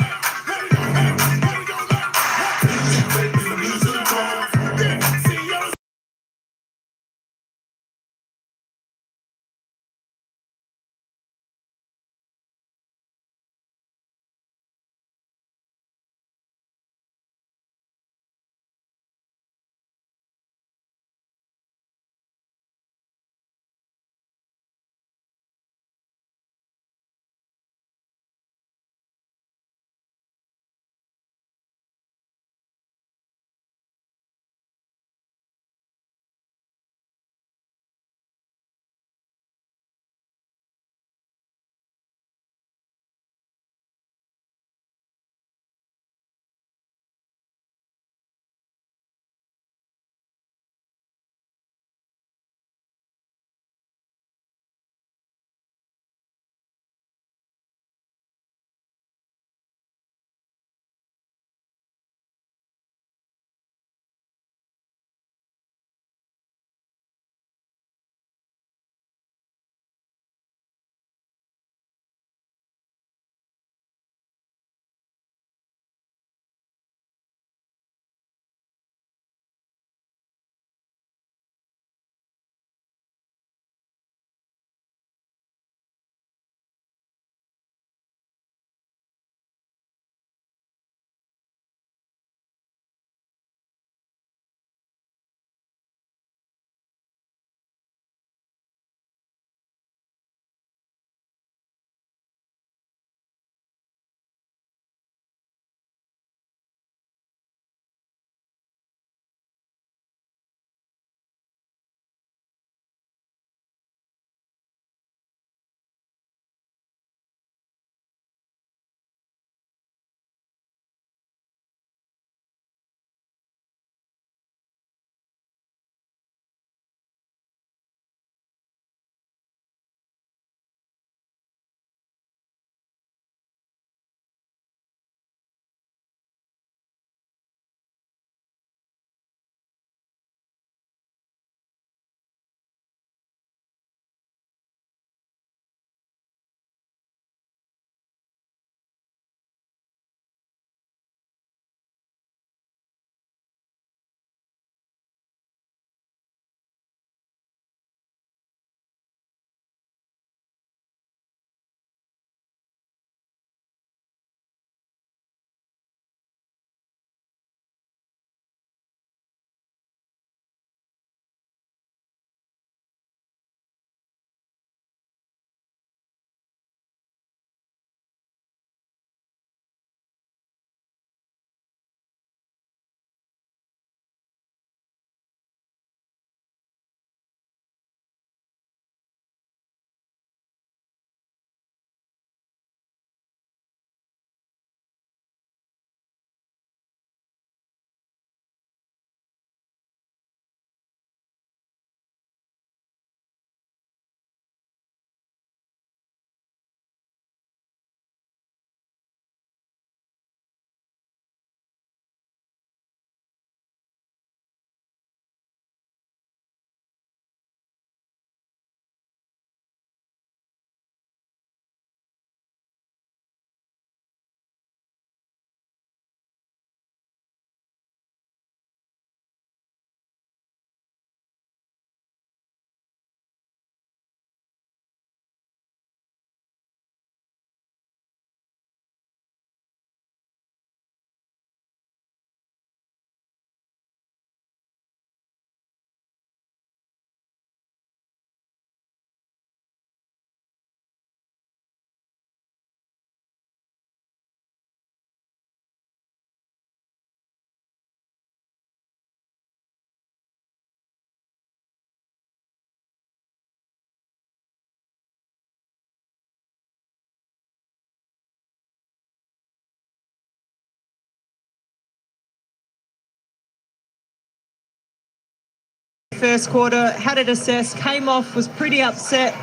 First quarter, had it assessed, came off, was pretty upset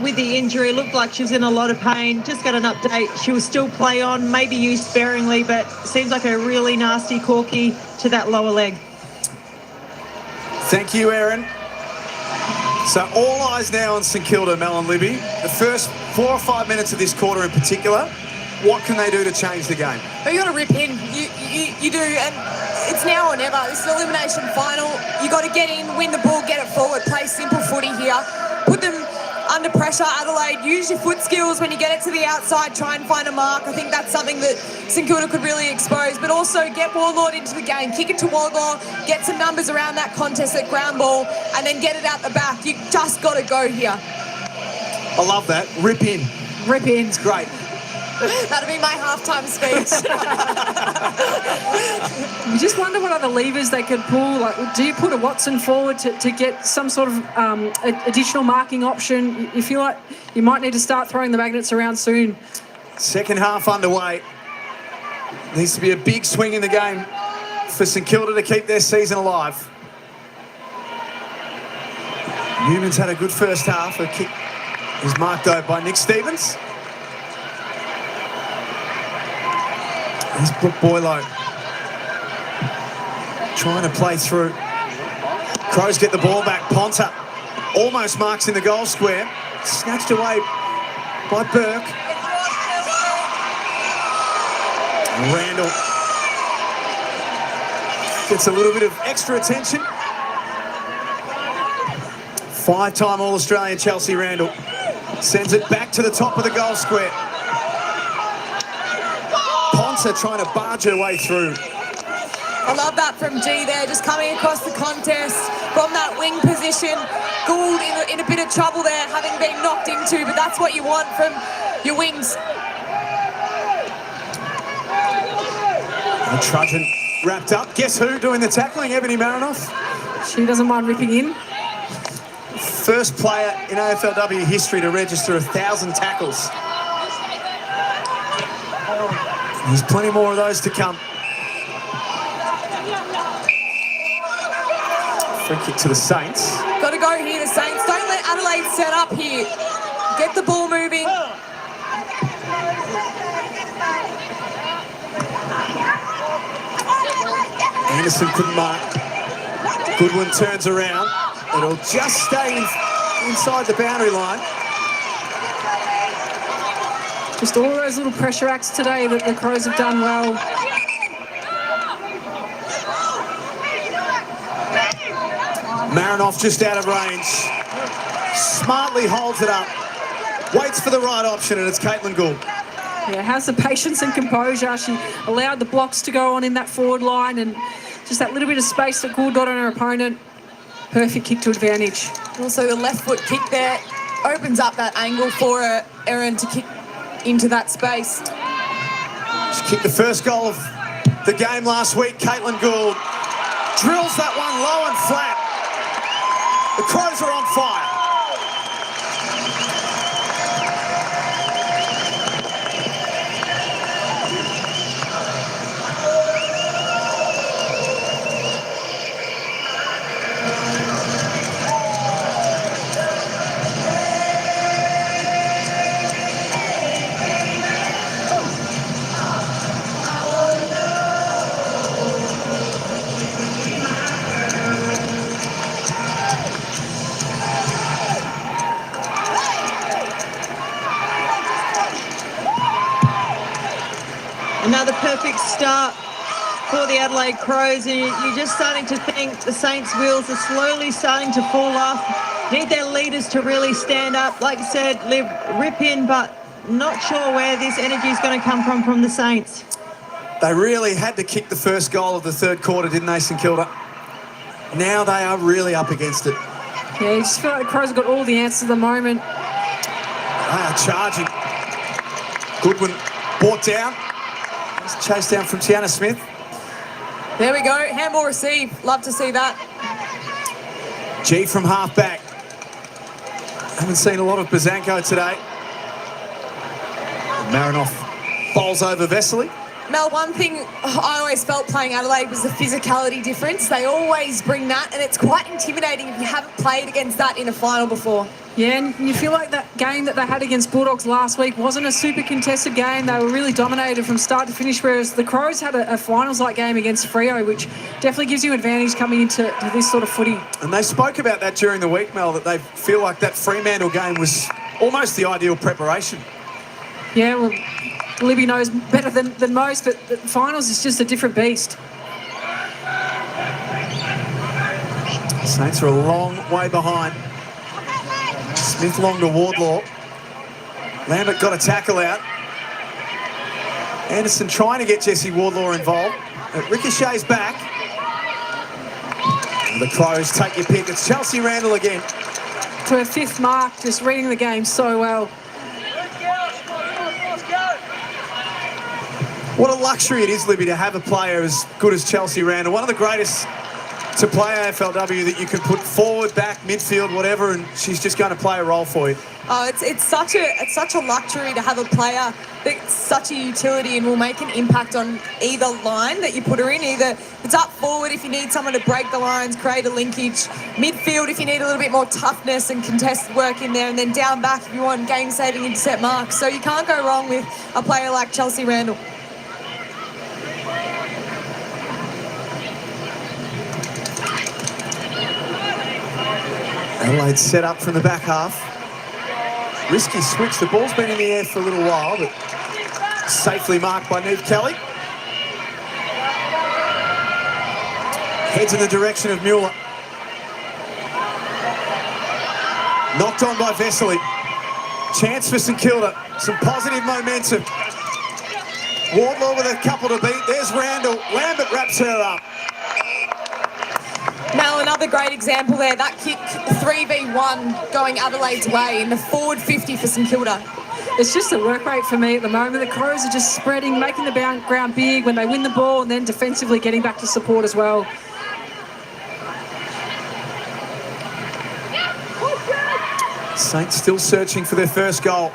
with the injury. Looked like she was in a lot of pain. Just got an update. She will still play on, maybe used sparingly, but seems like a really nasty corky to that lower leg. Thank you, Erin. So all eyes now on St Kilda, Mel and Libby. The first 4 or 5 minutes of this quarter in particular, what can they do to change the game? But you got to rip in. You do, and it's now or never. This is an elimination final. You got to get in, win the ball, get it forward, play simple footy here. Put them under pressure, Adelaide. Use your foot skills when you get it to the outside. Try and find a mark. I think that's something that St Kilda could really expose. But also get Warlord into the game. Kick it to Warlord. Get some numbers around that contest at ground ball, and then get it out the back. You just got to go here. I love that. Rip in. Rip in. It's great. That'll be my halftime speech. You just wonder what other levers they could pull. Like, do you put a Watson forward to get some sort of additional marking option? You feel like you might need to start throwing the magnets around soon. Second half underway. Needs to be a big swing in the game for St Kilda to keep their season alive. Newman's had a good first half. A kick is marked over by Nick Stevens. Here's Brooke Boylo trying to play through. Crows get the ball back. Ponta almost marks in the goal square. Snatched away by Burke. Randall gets a little bit of extra attention. 5-time All-Australian Chelsea Randall sends it back to the top of the goal square. Ponta trying to barge her way through. I love that from G there, just coming across the contest from that wing position. Gould in a bit of trouble there, having been knocked into, but that's what you want from your wings. And Trudgeon wrapped up. Guess who doing the tackling? Ebony Marinoff. She doesn't mind ripping in. First player in AFLW history to register 1,000 tackles. There's plenty more of those to come. Free kick to the Saints. Got to go here, the Saints. Don't let Adelaide set up here. Get the ball moving. Anderson couldn't mark. Goodwin turns around. It'll just stay inside the boundary line. Just all those little pressure acts today that the Crows have done well. Marinoff just out of range. Smartly holds it up. Waits for the right option, and it's Caitlin Gould. Yeah, has the patience and composure. She allowed the blocks to go on in that forward line, and just that little bit of space that Gould got on her opponent. Perfect kick to advantage. Also the left foot kick there opens up that angle for her, Erin, to kick into that space. She kicked the first goal of the game last week. Caitlin Gould drills that one low and flat. The Crows are on fire. Another perfect start for the Adelaide Crows, and you're just starting to think the Saints' wheels are slowly starting to fall off. Need their leaders to really stand up. Like I said, rip in, but not sure where this energy is going to come from the Saints. They really had to kick the first goal of the third quarter, didn't they, St Kilda? Now they are really up against it. Yeah, you just feel like the Crows have got all the answers at the moment. They are charging. Goodwin brought down. Chased down from Tiana Smith. There we go, handball receive. Love to see that. G from half-back. Haven't seen a lot of Bazanko today. Marinoff bowls over Vesely. Mel, one thing I always felt playing Adelaide was the physicality difference. They always bring that, and it's quite intimidating if you haven't played against that in a final before. Yeah, and you feel like that game that they had against Bulldogs last week wasn't a super contested game. They were really dominated from start to finish, whereas the Crows had a finals-like game against Freo, which definitely gives you advantage coming into this sort of footy. And they spoke about that during the week, Mel, that they feel like that Fremantle game was almost the ideal preparation. Yeah, well, Libby knows better than most, but the finals is just a different beast. Saints are a long way behind. Smith long to Wardlaw. Lambert got a tackle out. Anderson trying to get Jesse Wardlaw involved. But Ricochet's back. And the Crows take your pick. It's Chelsea Randall again. To her 5th mark, just reading the game so well. What a luxury it is, Libby, to have a player as good as Chelsea Randall. One of the greatest to play AFLW that you can put forward, back, midfield, whatever, and she's just going to play a role for you. Oh, it's such a luxury to have a player that's such a utility and will make an impact on either line that you put her in. Either it's up forward if you need someone to break the lines, create a linkage, midfield if you need a little bit more toughness and contested work in there, and then down back if you want game-saving intercept marks. So you can't go wrong with a player like Chelsea Randall. Adelaide set up from the back half. Risky switch. The ball's been in the air for a little while, but safely marked by Neve Kelly. Heads in the direction of Mueller. Knocked on by Vesely. Chance for St Kilda. Some positive momentum. Wardlaw with a couple to beat. There's Randall. Lambert wraps her up. Now another great example there, that kick 3v1 going Adelaide's way in the forward 50 for St Kilda. It's just a work rate for me at the moment. The Crows are just spreading, making the ground big when they win the ball, and then defensively getting back to support as well. Saints still searching for their first goal.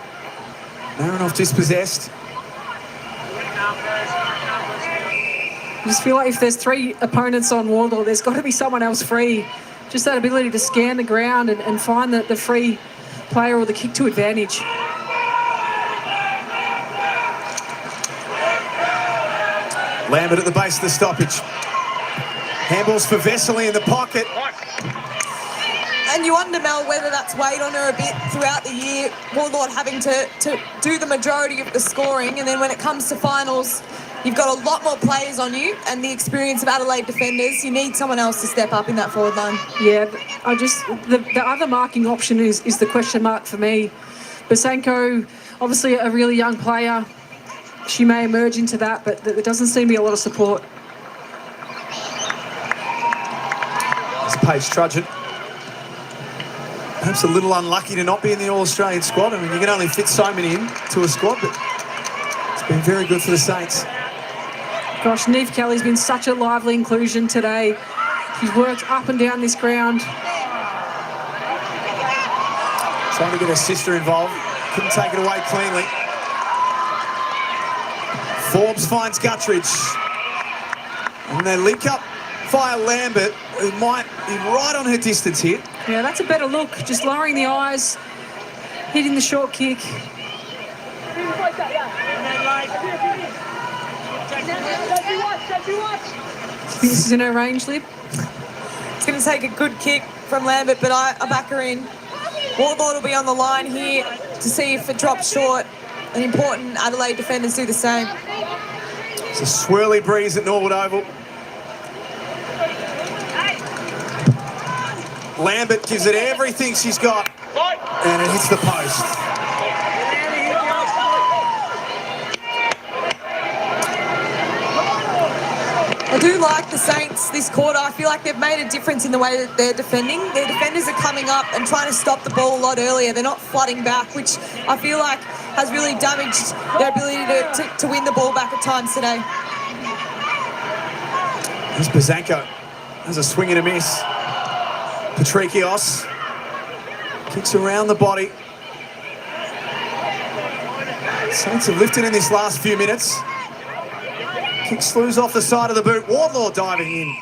Marinoff dispossessed. I just feel like if there's 3 opponents on Wardlaw, there's got to be someone else free. Just that ability to scan the ground and find the free player or the kick to advantage. Lambert at the base of the stoppage. Handballs for Vesely in the pocket. And you wonder, Mel, whether that's weighed on her a bit throughout the year, Wardlaw having to do the majority of the scoring, and then when it comes to finals, you've got a lot more players on you, and the experience of Adelaide defenders, you need someone else to step up in that forward line. Yeah, the other marking option is the question mark for me. Basenko, obviously a really young player. She may emerge into that, but there doesn't seem to be a lot of support. It's Paige Trudgeon. Perhaps a little unlucky to not be in the All-Australian squad. I mean, you can only fit so many into a squad, but it's been very good for the Saints. Gosh, Neve Kelly's been such a lively inclusion today. She's worked up and down this ground. Trying to get her sister involved. Couldn't take it away cleanly. Forbes finds Guttridge. And they link up via Lambert, who might be right on her distance here. Yeah, that's a better look. Just lowering the eyes, hitting the short kick. This is in her range, Lib. It's going to take a good kick from Lambert, but I back her in. Wardlaw will be on the line here to see if it drops short. And important Adelaide defenders do the same. It's a swirly breeze at Norwood Oval. Lambert gives it everything she's got, and it hits the post. I do like the Saints this quarter. I feel like they've made a difference in the way that they're defending. Their defenders are coming up and trying to stop the ball a lot earlier. They're not flooding back, which I feel like has really damaged their ability to win the ball back at times today. There's Bazanko. There's a swing and a miss. Patrikios kicks around the body. Saints have lifted in this last few minutes. Kick slews off the side of the boot. Wardlaw diving in.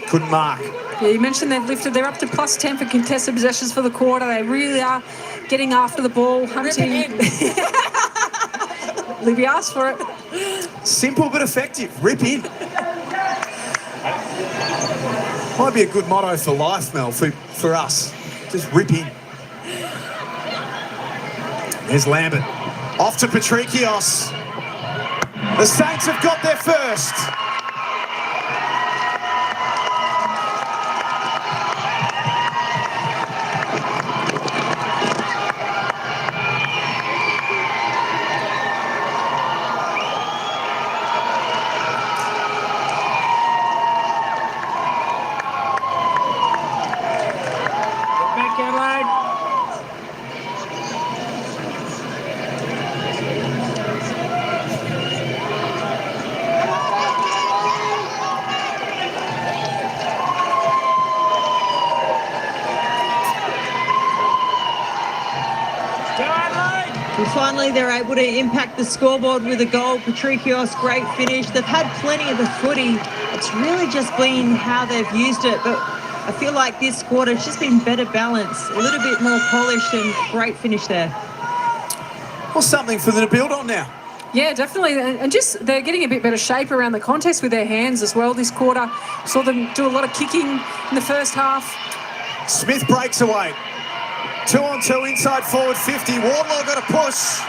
Couldn't mark. Yeah, you mentioned they've lifted. They're up to +10 for contested possessions for the quarter. They really are getting after the ball, hunting. Libby asked for it. Simple but effective. Rip in. Might be a good motto for life, Mel, for us. Just rip in. There's Lambert. Off to Patricios. The Saints have got their first. Back, Adelaide. And finally, they're able to impact the scoreboard with a goal. Patricios, great finish. They've had plenty of the footy. It's really just been how they've used it. But I feel like this quarter it's just been better balanced, a little bit more polished, and great finish there. Well, something for them to build on now. Yeah, definitely. And just they're getting a bit better shape around the contest with their hands as well this quarter. Saw them do a lot of kicking in the first half. Smith breaks away. 2-on-2 inside forward 50. Wardlaw got a push.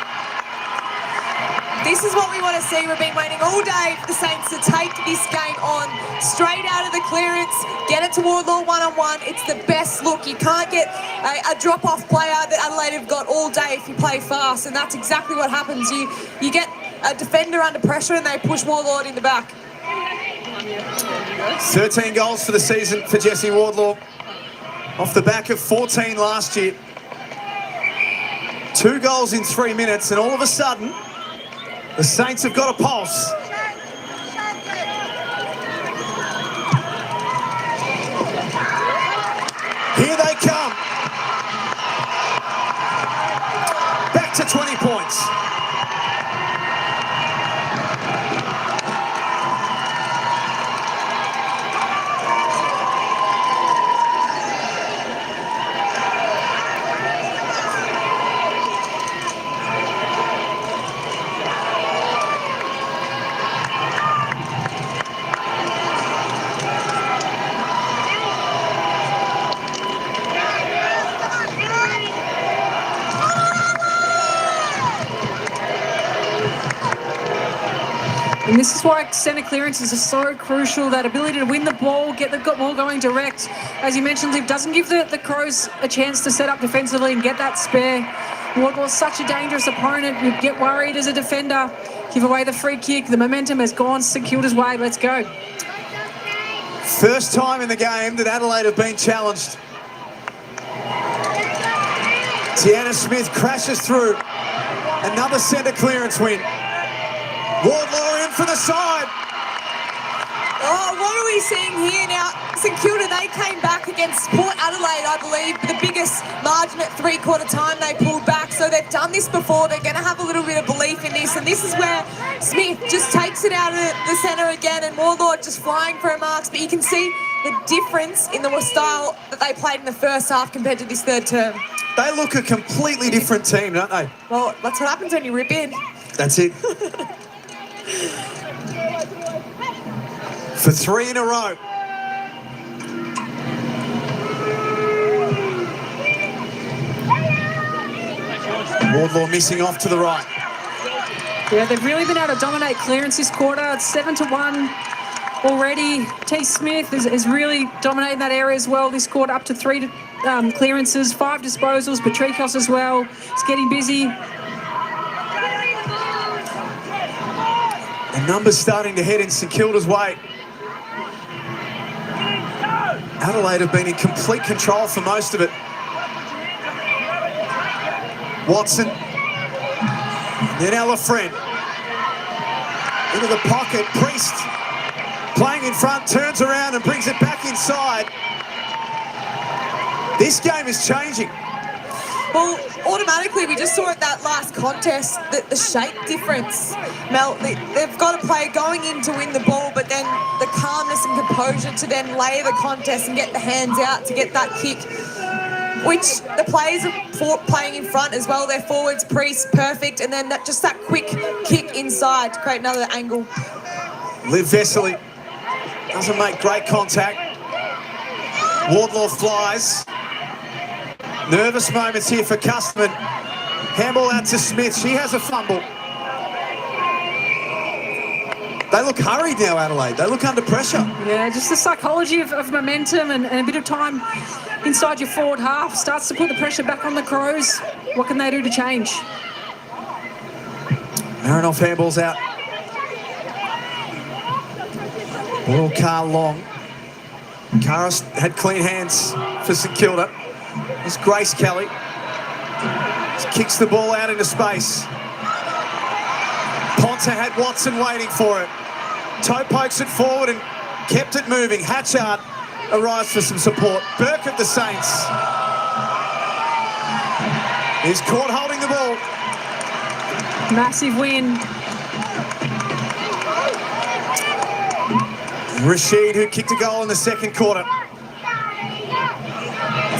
This is what we want to see. We've been waiting all day for the Saints to take this game on. Straight out of the clearance, get it to Wardlaw one-on-one. It's the best look. You can't get a drop-off player that Adelaide have got all day if you play fast, and that's exactly what happens. You get a defender under pressure and they push Wardlaw in the back. 13 goals for the season for Jesse Wardlaw. Off the back of 14 last year. 2 goals in 3 minutes, and all of a sudden, the Saints have got a pulse. Here they come. Back to 20 points. And this is why centre clearances are so crucial, that ability to win the ball, get the ball going direct. As you mentioned, Liv, doesn't give the Crows a chance to set up defensively and get that spare. Wardlaw's such a dangerous opponent. You get worried as a defender. Give away the free kick. The momentum has gone St Kilda's way. Let's go. First time in the game that Adelaide have been challenged. Tiana Smith crashes through. Another centre clearance win. Wardlaw in for the side. Oh, what are we seeing here now? St Kilda, they came back against Port Adelaide, I believe, the biggest margin at three-quarter time. They pulled back, so they've done this before. They're going to have a little bit of belief in this, and this is where Smith just takes it out of the centre again, and Wardlaw just flying for her marks. But you can see the difference in the style that they played in the first half compared to this third term. They look a completely different team, don't they? Well, that's what happens when you rip in. That's it. For 3 in a row. Wardlaw missing off to the right. Yeah, they've really been able to dominate clearance this quarter. It's 7-1 already. T. Smith is really dominating that area as well this quarter, up to 3 clearances, 5 disposals. Patricios as well. It's getting busy. The numbers starting to head in St Kilda's way. Adelaide have been in complete control for most of it. Watson. Then Elefren. Into the pocket. Priest playing in front, turns around and brings it back inside. This game is changing. Well, automatically, we just saw at that last contest that the shape difference. Mel, they've got a player going in to win the ball, but then the calmness and composure to then lay the contest and get the hands out to get that kick, which the players are playing in front as well. Their forwards, Priest, perfect, and then just that quick kick inside to create another angle. Liv Vesely doesn't make great contact. Wardlaw flies. Nervous moments here for Custman. Handball out to Smith. She has a fumble. They look hurried now, Adelaide. They look under pressure. Yeah, just the psychology of momentum and a bit of time inside your forward half starts to put the pressure back on the Crows. What can they do to change? Marinoff handballs out. Ball Carl long. Karis had clean hands for St Kilda. It's Grace Kelly. Just kicks the ball out into space. Ponta had Watson waiting for it. Toe pokes it forward and kept it moving. Hatchard arrives for some support. Burke of the Saints is caught holding the ball. Massive win. Rashid, who kicked a goal in the second quarter.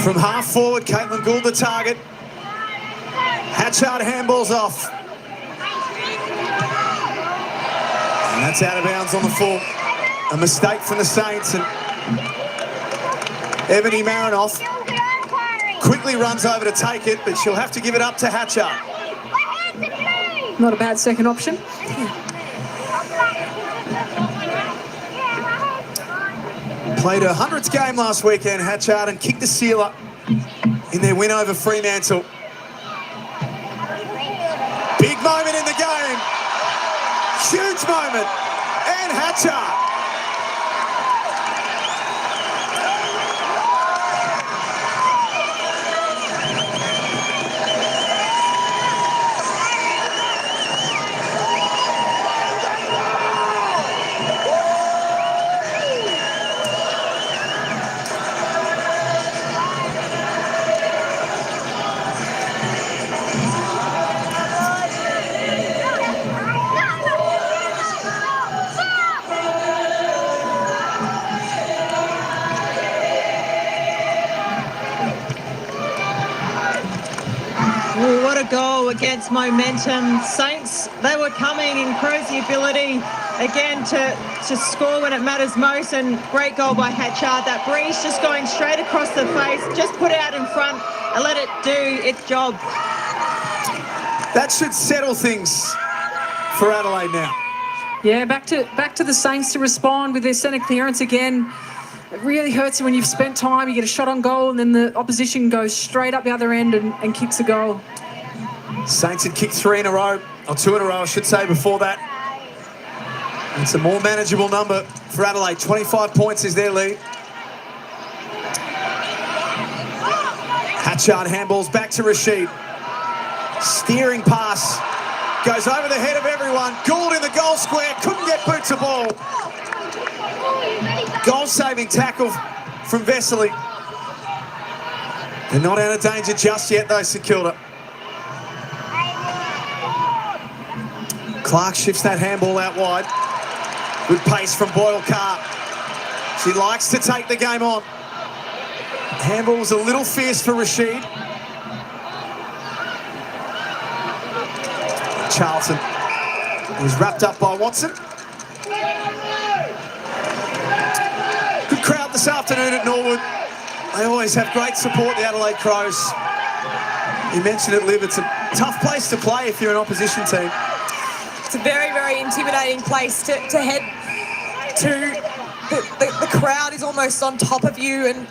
From half forward, Caitlin Gould the target. Hatchard handballs off. And that's out of bounds on the full. A mistake from the Saints, and Ebony Marinoff quickly runs over to take it, but she'll have to give it up to Hatchard. Not a bad second option. Played her 100th game last weekend, Hatchard, and kicked the sealer in their win over Fremantle. Big moment in the game. Huge moment. And Hatchard. Well, what a goal against momentum. Saints, they were coming in crazy ability again to score when it matters most, and great goal by Hatchard. That breeze just going straight across the face, just put it out in front and let it do its job. That should settle things for Adelaide now. Yeah, back to the Saints to respond with their centre clearance again. It really hurts when you've spent time, you get a shot on goal, and then the opposition goes straight up the other end and kicks a goal. Saints had kicked 3 in a row, or 2 in a row, I should say, before that. It's a more manageable number for Adelaide. 25 points is their lead. Hatchard handballs back to Rashid. Steering pass. Goes over the head of everyone. Gould in the goal square. Couldn't get boot to ball. Goal-saving tackle from Vesely. They're not out of danger just yet, though, St Kilda. Clark shifts that handball out wide. Good pace from Boyle Carr. She likes to take the game on. Handball was a little fierce for Rashid. Charlton was wrapped up by Watson. Good crowd this afternoon at Norwood. They always have great support, the Adelaide Crows. You mentioned it, Liv, it's a tough place to play if you're an opposition team. It's a very, very intimidating place to head to. The crowd is almost on top of you, and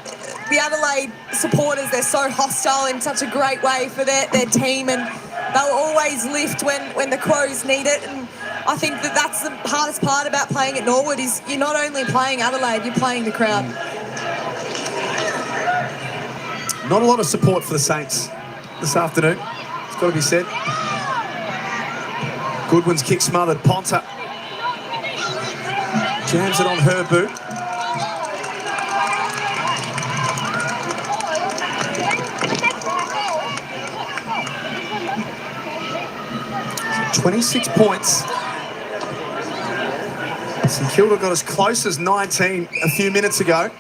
the Adelaide supporters, they're so hostile in such a great way for their team, and they'll always lift when the Crows need it. And I think that's the hardest part about playing at Norwood is you're not only playing Adelaide, you're playing the crowd. Not a lot of support for the Saints this afternoon, it's got to be said. Goodwin's kick smothered. Ponta jams it on her boot. 26 points. St Kilda got as close as 19 a few minutes ago.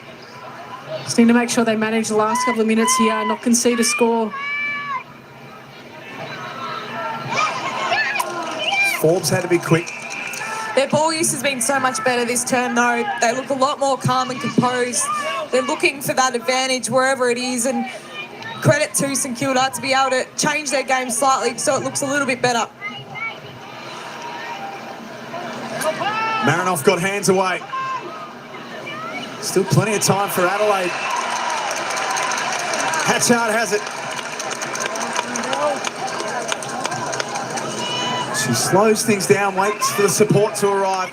Just need to make sure they manage the last couple of minutes here and not concede a score. Forbes had to be quick. Their ball use has been so much better this term, though. They look a lot more calm and composed. They're looking for that advantage wherever it is, and credit to St Kilda to be able to change their game slightly so it looks a little bit better. Marinoff got hands away. Still plenty of time for Adelaide. Hatchard has it. She slows things down, waits for the support to arrive.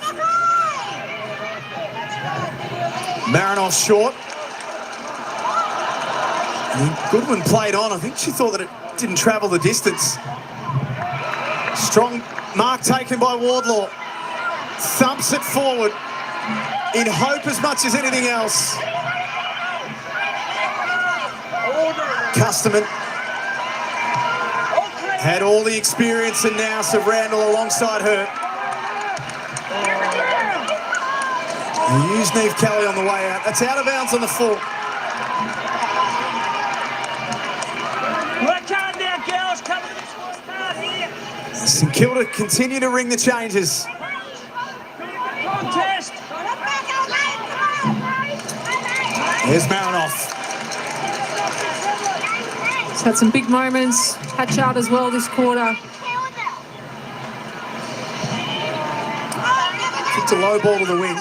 Marinoff short. And Goodwin played on. I think she thought that it didn't travel the distance. Strong mark taken by Wardlaw. Thumps it forward in hope as much as anything else. Custerman had all the experience and nous of Randall alongside her. And used Neve Kelly on the way out. That's out of bounds on the full. Work hard now, girls. Come to the scorecard here. St Kilda continue to ring the changes. Contest. There's Marinoff. He's had some big moments. Hatchard as well this quarter. Kicked a low ball to the wing.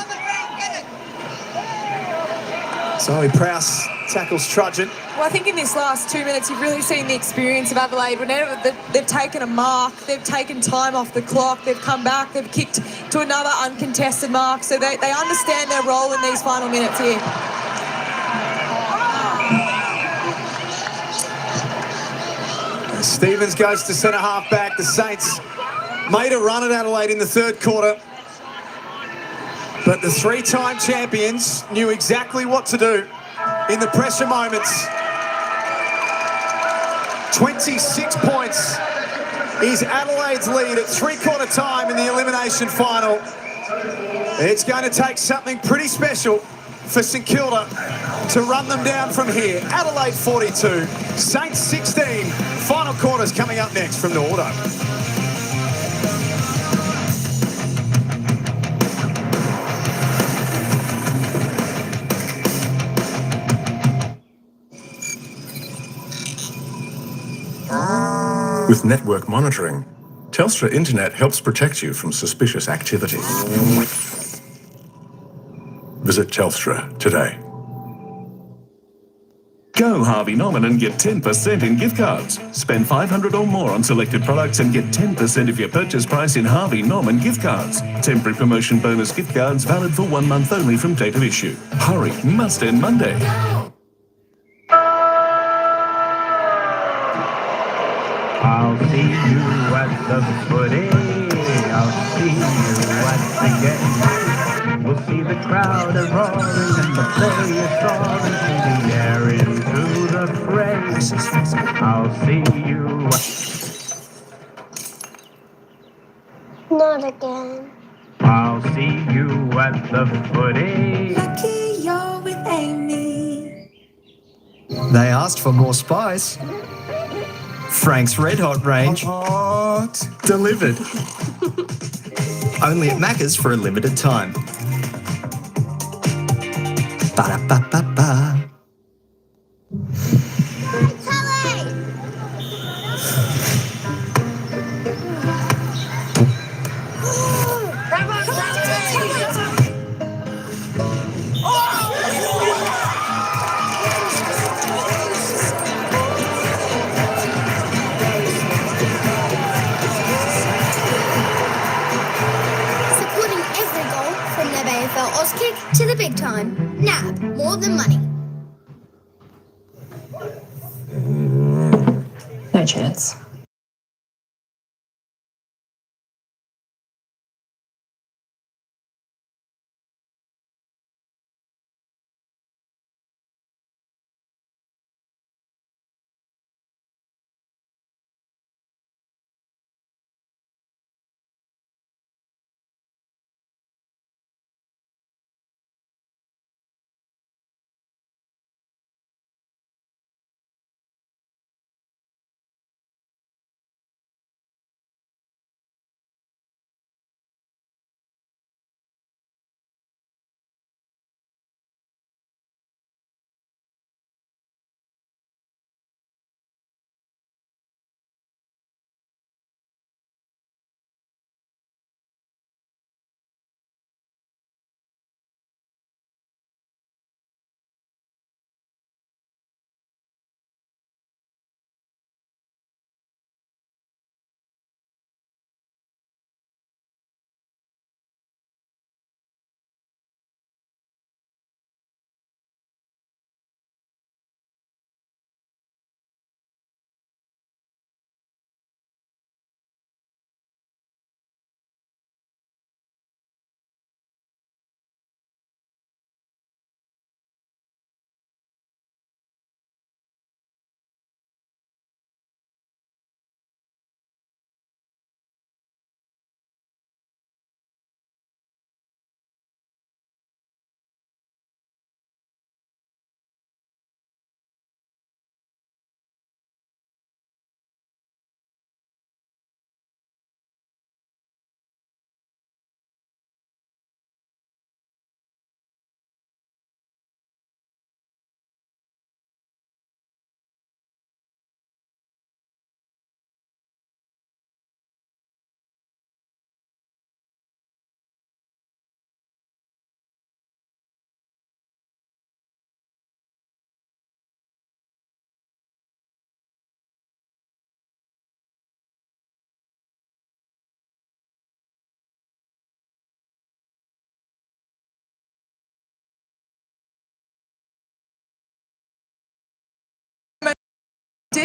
Zoe Prowse tackles Trudgeon. Well, I think in this last 2 minutes, you've really seen the experience of Adelaide. Whenever they've taken a mark, they've taken time off the clock, they've come back, they've kicked to another uncontested mark. So they understand their role in these final minutes here. Stevens goes to centre half back. The Saints made a run at Adelaide in the third quarter. But the three-time champions knew exactly what to do in the pressure moments. 26 points is Adelaide's lead at three-quarter time in the elimination final. It's going to take something pretty special for St Kilda to run them down from here. Adelaide 42, Saints 16. Final quarters coming up next from the Auto. With network monitoring, Telstra Internet helps protect you from suspicious activity. Visit Telstra today. Go Harvey Norman and get 10% in gift cards. Spend $500 or more on selected products and get 10% of your purchase price in Harvey Norman gift cards. Temporary promotion bonus gift cards valid for 1 month only from date of issue. Hurry, must end Monday. I'll see you at the footy. I'll see you at the game. We'll see the crowd a roaring and the players soaring through the air into the fray. I'll see you. Not again. I'll see you at the footy. Lucky you're with Amy. They asked for more spice. Frank's Red Hot range. Hot. Delivered. Only at Macca's for a limited time. Ba-da-ba-ba-ba. Kick to the big time. NAB, more than money. No chance.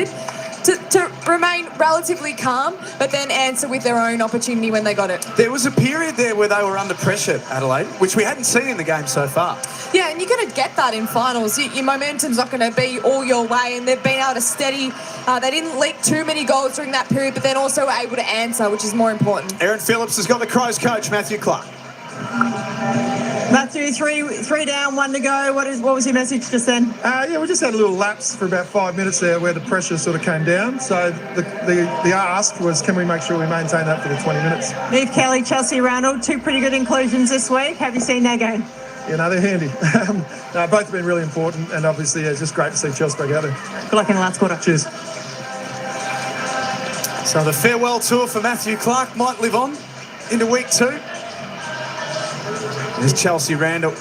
did, to remain relatively calm, but then answer with their own opportunity when they got it. There was a period there where they were under pressure, Adelaide, which we hadn't seen in the game so far. Yeah, and you're going to get that in finals. Your momentum's not going to be all your way, and they've been able to steady. They didn't leak too many goals during that period, but then also able to answer, which is more important. Erin Phillips has got the Crows coach, Matthew Clark. Matthew, three down, 1 to go. What was your message just then? Yeah, we just had a little lapse for about 5 minutes there where the pressure sort of came down. So the ask was, can we make sure we maintain that for the 20 minutes? Neve Kelly, Chelsea Randall, 2 pretty good inclusions this week. Have you seen their game? Yeah, no, they're handy. No, both have been really important, and obviously it's just great to see Chelsea back out there. Good luck in the last quarter. Cheers. So the farewell tour for Matthew Clark might live on into week 2. There's Chelsea Randall.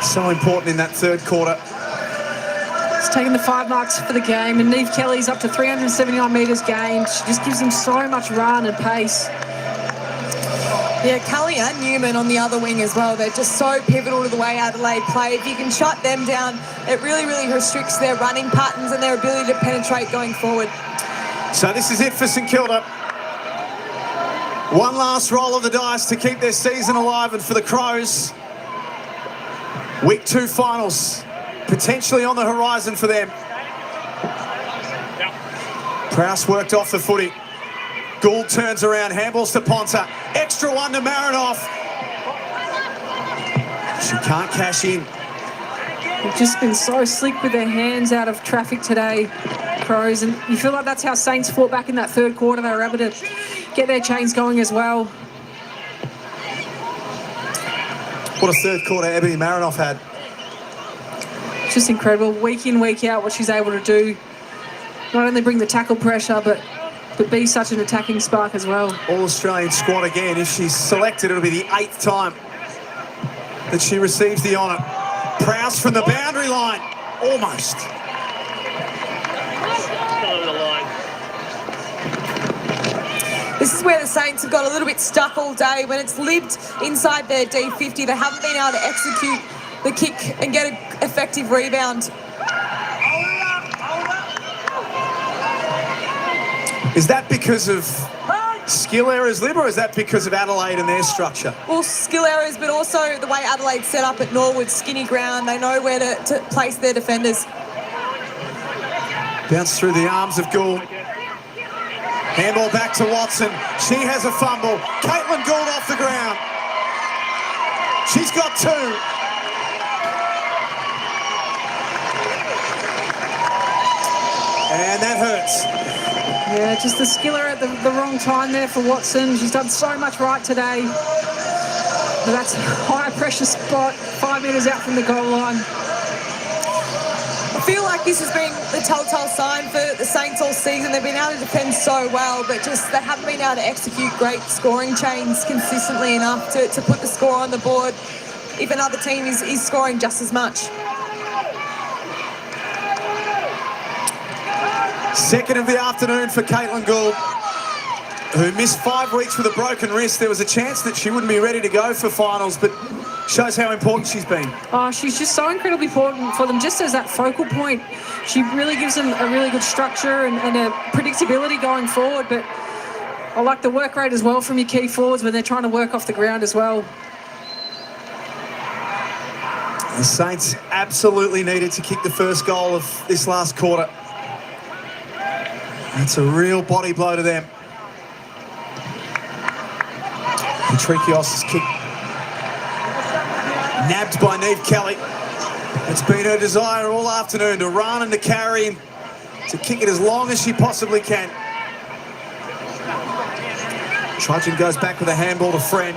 So important in that third quarter. He's taking the 5 marks for the game, and Neve Kelly's up to 379 metres gained. She just gives him so much run and pace. Yeah, Cully and Newman on the other wing as well. They're just so pivotal to the way Adelaide play. If you can shut them down, it really, really restricts their running patterns and their ability to penetrate going forward. So this is it for St Kilda. One last roll of the dice to keep their season alive, and for the Crows, week 2 finals potentially on the horizon for them. Prowse worked off the footy. Gould turns around, handballs to Ponta. Extra one to Marinoff. She can't cash in. They've just been so slick with their hands out of traffic today, Crows, and you feel like that's how Saints fought back in that third quarter. They were able to get their chains going as well. What a third quarter Ebony Marinoff had. Just incredible, week in, week out, what she's able to do. Not only bring the tackle pressure, but be such an attacking spark as well. All-Australian squad again. If she's selected, it'll be the 8th time that she receives the honour. Prowse from the boundary line. Almost. This is where the Saints have got a little bit stuck all day. When it's lived inside their D50, they haven't been able to execute the kick and get an effective rebound. Is that because of skill errors, Lib, or is that because of Adelaide and their structure? Well, skill errors, but also the way Adelaide's set up at Norwood, skinny ground. They know where to place their defenders. Bounce through the arms of Gould. Handball back to Watson. She has a fumble. Caitlin Gould off the ground. She's got 2. And that hurts. Yeah, just the skill error at the wrong time there for Watson. She's done so much right today. But that's a high pressure spot, 5 metres out from the goal line. I feel like this has been the telltale sign for the Saints all season. They've been able to defend so well, but just they haven't been able to execute great scoring chains consistently enough to put the score on the board if another team is scoring just as much. Second of the afternoon for Caitlin Gould, who missed 5 weeks with a broken wrist. There was a chance that she wouldn't be ready to go for finals, but shows how important she's been. Oh, she's just so incredibly important for them, just as that focal point. She really gives them a really good structure and a predictability going forward, but I like the work rate as well from your key forwards when they're trying to work off the ground as well. The Saints absolutely needed to kick the first goal of this last quarter. It's a real body blow to them. Patrikios' kick nabbed by Neve Kelly. It's been her desire all afternoon to run and to carry and to kick it as long as she possibly can. Trudgeon goes back with a handball to Friend.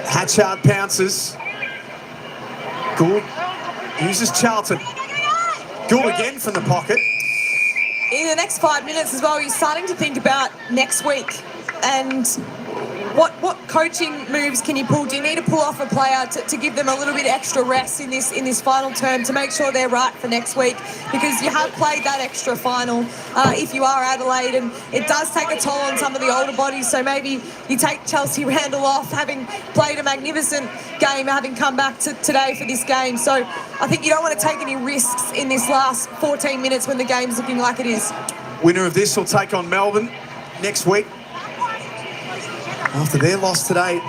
Hatchard pounces. Gould uses Charlton. Gould again from the pocket. In the next 5 minutes as well, you're starting to think about next week and what coaching moves can you pull? Do you need to pull off a player to give them a little bit extra rest in this final term to make sure they're right for next week? Because you have played that extra final if you are Adelaide, and it does take a toll on some of the older bodies. So maybe you take Chelsea Randall off, having played a magnificent game, having come back to today for this game. So I think you don't want to take any risks in this last 14 minutes when the game's looking like it is. Winner of this will take on Melbourne next week. After their loss today,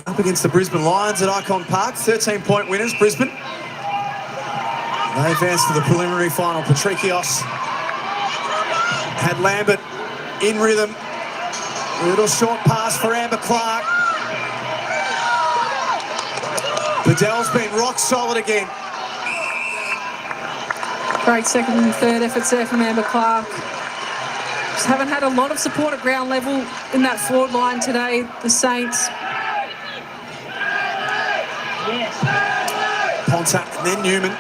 up against the Brisbane Lions at Icon Park, 13-point winners, Brisbane. They advanced to the preliminary final. Patrikios had Lambert in rhythm. A little short pass for Amber Clark. Bedell's been rock solid again. Great second and third efforts there from Amber Clark. Just haven't had a lot of support at ground level in that forward line today, the Saints. Ponta and then Newman.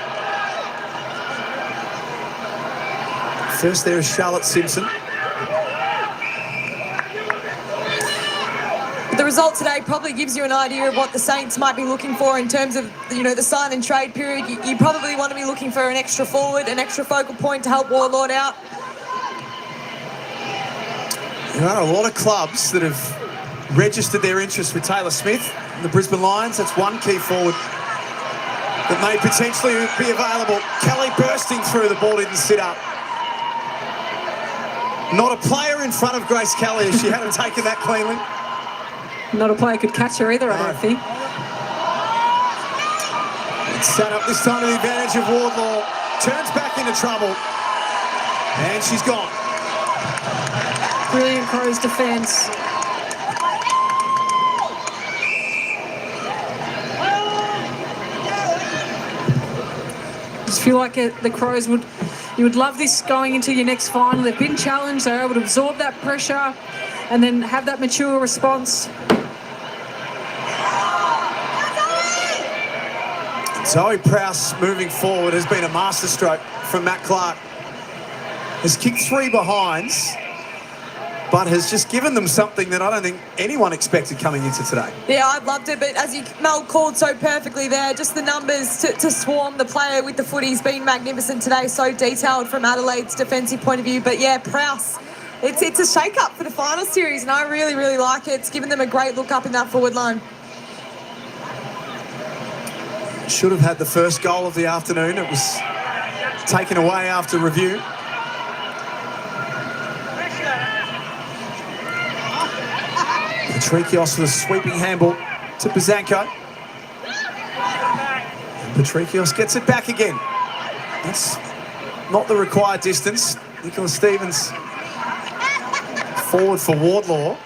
First there is Charlotte Simpson. The result today probably gives you an idea of what the Saints might be looking for in terms of, the sign and trade period. You probably want to be looking for an extra forward, an extra focal point to help Warlord out. There are a lot of clubs that have registered their interest with Taylor Smith and the Brisbane Lions. That's one key forward that may potentially be available. Kelly bursting through, the ball didn't sit up. Not a player in front of Grace Kelly if she hadn't taken that cleanly. Not a player could catch her either, I don't think. It's set up this time to the advantage of Wardlaw. Turns back into trouble. And she's gone. Brilliant Crows defence. Just feel like the Crows you would love this going into your next final. They've been challenged, they're able to absorb that pressure and then have that mature response. Zoe Prowse moving forward has been a masterstroke from Matt Clark. Has kicked 3 behinds, but has just given them something that I don't think anyone expected coming into today. Yeah, I've loved it, but as Mel called so perfectly there, just the numbers to swarm the player with the footy's been magnificent today, so detailed from Adelaide's defensive point of view. But yeah, Prowse, it's a shake-up for the final series, and I really, really like it. It's given them a great look up in that forward line. Should have had the first goal of the afternoon. It was taken away after review. Patrikios with a sweeping handball to Pazanko. Patrikios gets it back again. That's not the required distance. Nicola Stevens forward for Wardlaw.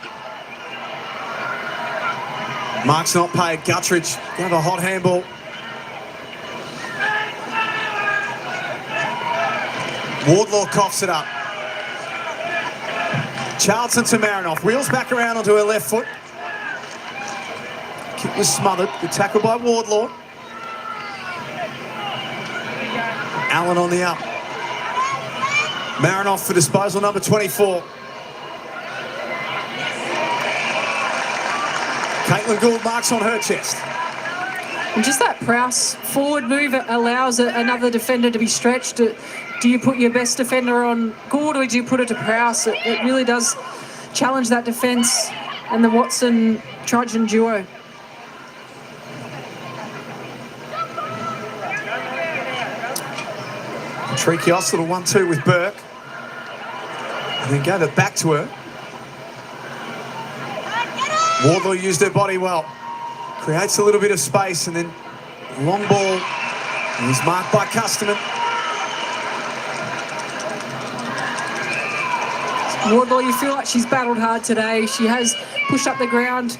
Mark's not paid. Guttridge gonna have a hot handball. Wardlaw coughs it up. Charlton to Marinoff. Wheels back around onto her left foot. Kick was smothered. Good tackle by Wardlaw. Allen on the up. Marinoff for disposal, number 24. Caitlin Gould marks on her chest. And just that Prowse forward move allows another defender to be stretched. Do you put your best defender on Gould or do you put it to Prowse? It really does challenge that defence and the Watson-Trudgeon duo. Patrikios, little 1-2 with Burke. And then gave it back to her. Wardlaw used her body well. Creates a little bit of space and then long ball. And he's marked by Custerman. Wardlaw, you feel like she's battled hard today. She has pushed up the ground.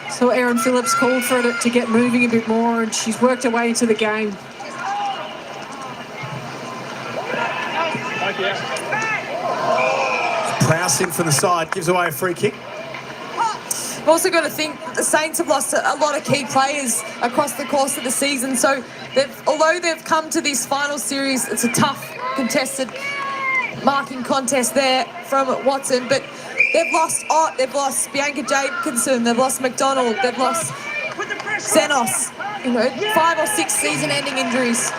So Erin Phillips called for it to get moving a bit more and she's worked her way into the game. Prowse in from the side, gives away a free kick. I've also got to think the Saints have lost a lot of key players across the course of the season. So although they've come to this final series, it's a tough, contested marking contest there from Watson. But They've lost Bianca Jacobson, they've lost McDonald, they've lost Xenos. 5 or 6 season-ending injuries.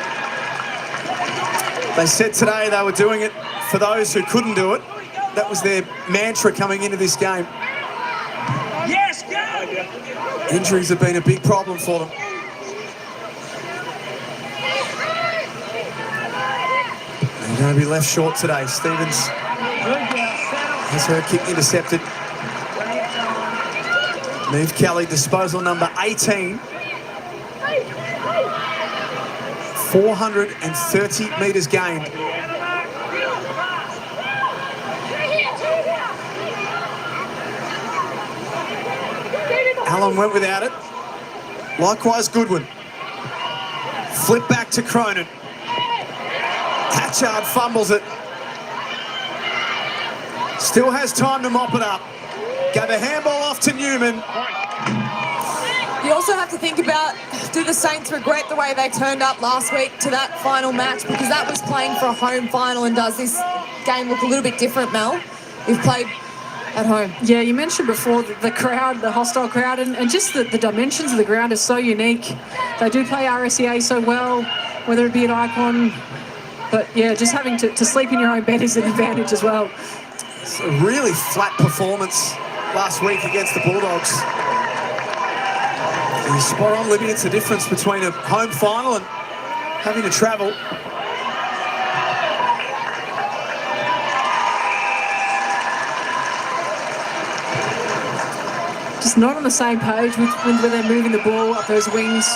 They said today they were doing it for those who couldn't do it. That was their mantra coming into this game. Yes, go! Injuries have been a big problem for them. They're going to be left short today. Stevens has her kick intercepted. Neve Kelly, disposal number 18. 430 metres gained. Allen went without it. Likewise, Goodwin. Flip back to Cronin. Hatchard fumbles it. Still has time to mop it up. Gave a handball off to Newman. You also have to think about, do the Saints regret the way they turned up last week to that final match? Because that was playing for a home final, and does this game look a little bit different, Mel? We've played at home. Yeah, you mentioned before the crowd, the hostile crowd, and just the dimensions of the ground are so unique. They do play RSEA so well, whether it be an Icon. But yeah, just having to sleep in your own bed is an advantage as well. It's a really flat performance last week against the Bulldogs. You're spot on, Libby. It's the difference between a home final and having to travel. Just not on the same page with when they're moving the ball up those wings.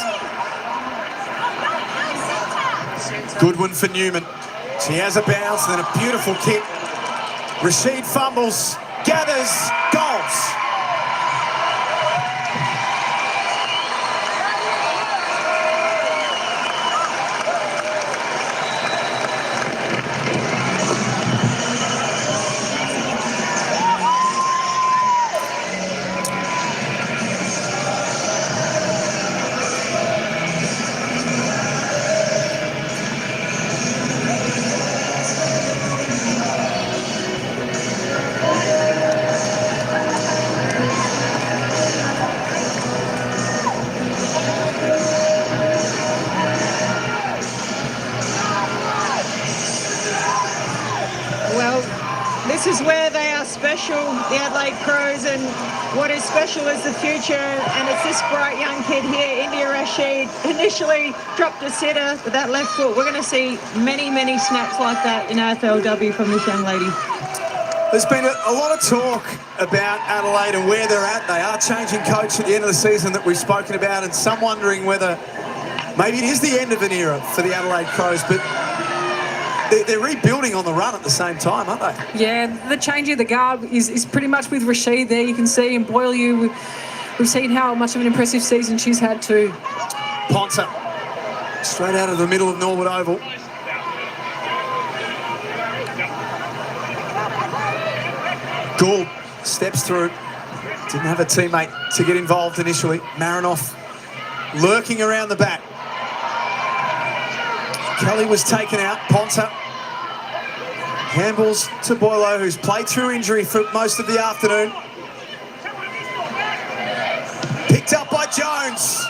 Goodwin for Newman. She has a bounce and then a beautiful kick. Rashid fumbles, gathers, goals. This is where they are special, the Adelaide Crows, and what is special is the future, and it's this bright young kid here, India Rashid, initially dropped a sitter with that left foot. We're going to see many, many snaps like that in AFLW from this young lady. There's been a lot of talk about Adelaide and where they're at. They are changing coach at the end of the season that we've spoken about, and some wondering whether maybe it is the end of an era for the Adelaide Crows, but they're rebuilding on the run at the same time, aren't they? Yeah, the change of the guard is pretty much with Rashid there. You can see, and Boyle, we've seen how much of an impressive season she's had too. Ponta, straight out of the middle of Norwood Oval. Gould steps through. Didn't have a teammate to get involved initially. Marinoff lurking around the back. Kelly was taken out. Ponta handballs to Boilo, who's played through injury for most of the afternoon. Picked up by Jones.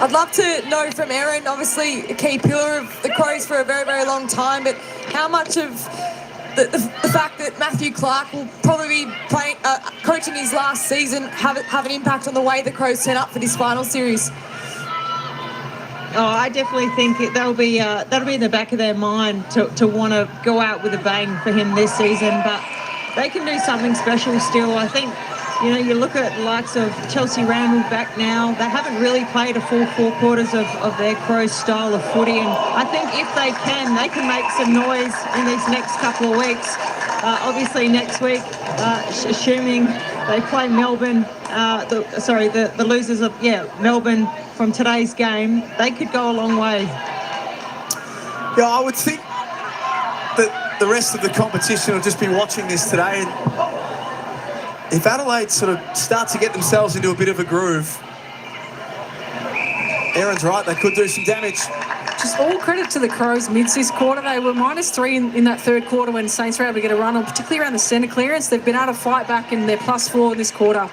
I'd love to know from Erin, obviously a key pillar of the Crows for a very, very long time, but how much of the fact that Matthew Clark will probably be playing, coaching his last season have an impact on the way the Crows turn up for this final series? Oh, I definitely think that'll be in the back of their mind to want to go out with a bang for him this season. But they can do something special still. I think, you know, you look at the likes of Chelsea Randall back now. They haven't really played a full 4 quarters of their Crows style of footy. And I think if they can make some noise in these next couple of weeks. Obviously next week, assuming they play Melbourne, the losers of Melbourne from today's game, they could go a long way. Yeah, I would think that the rest of the competition will just be watching this today. And if Adelaide sort of start to get themselves into a bit of a groove, Erin's right, they could do some damage. just all credit to the Crows mids this quarter. They were -3 in that third quarter when Saints were able to get a run on, particularly around the centre clearance. They've been able to fight back, and they're +4 in this quarter.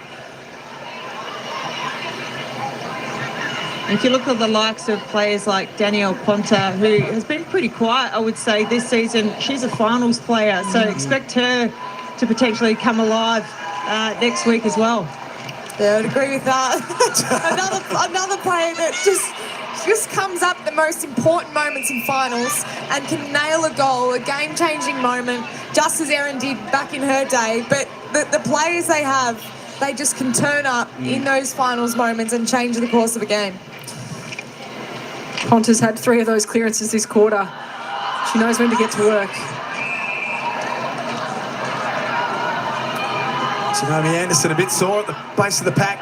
If you look at the likes of players like Danielle Ponta, who has been pretty quiet, I would say, this season, she's a finals player, so expect her to potentially come alive next week as well. Yeah, I'd agree with that. another player that just comes up at the most important moments in finals and can nail a goal, a game-changing moment, just as Erin did back in her day. But the players they have, they just can turn up in those finals moments and change the course of a game. Ponta's had 3 of those clearances this quarter. She knows when to get to work. Xiaomi Anderson a bit sore at the base of the pack.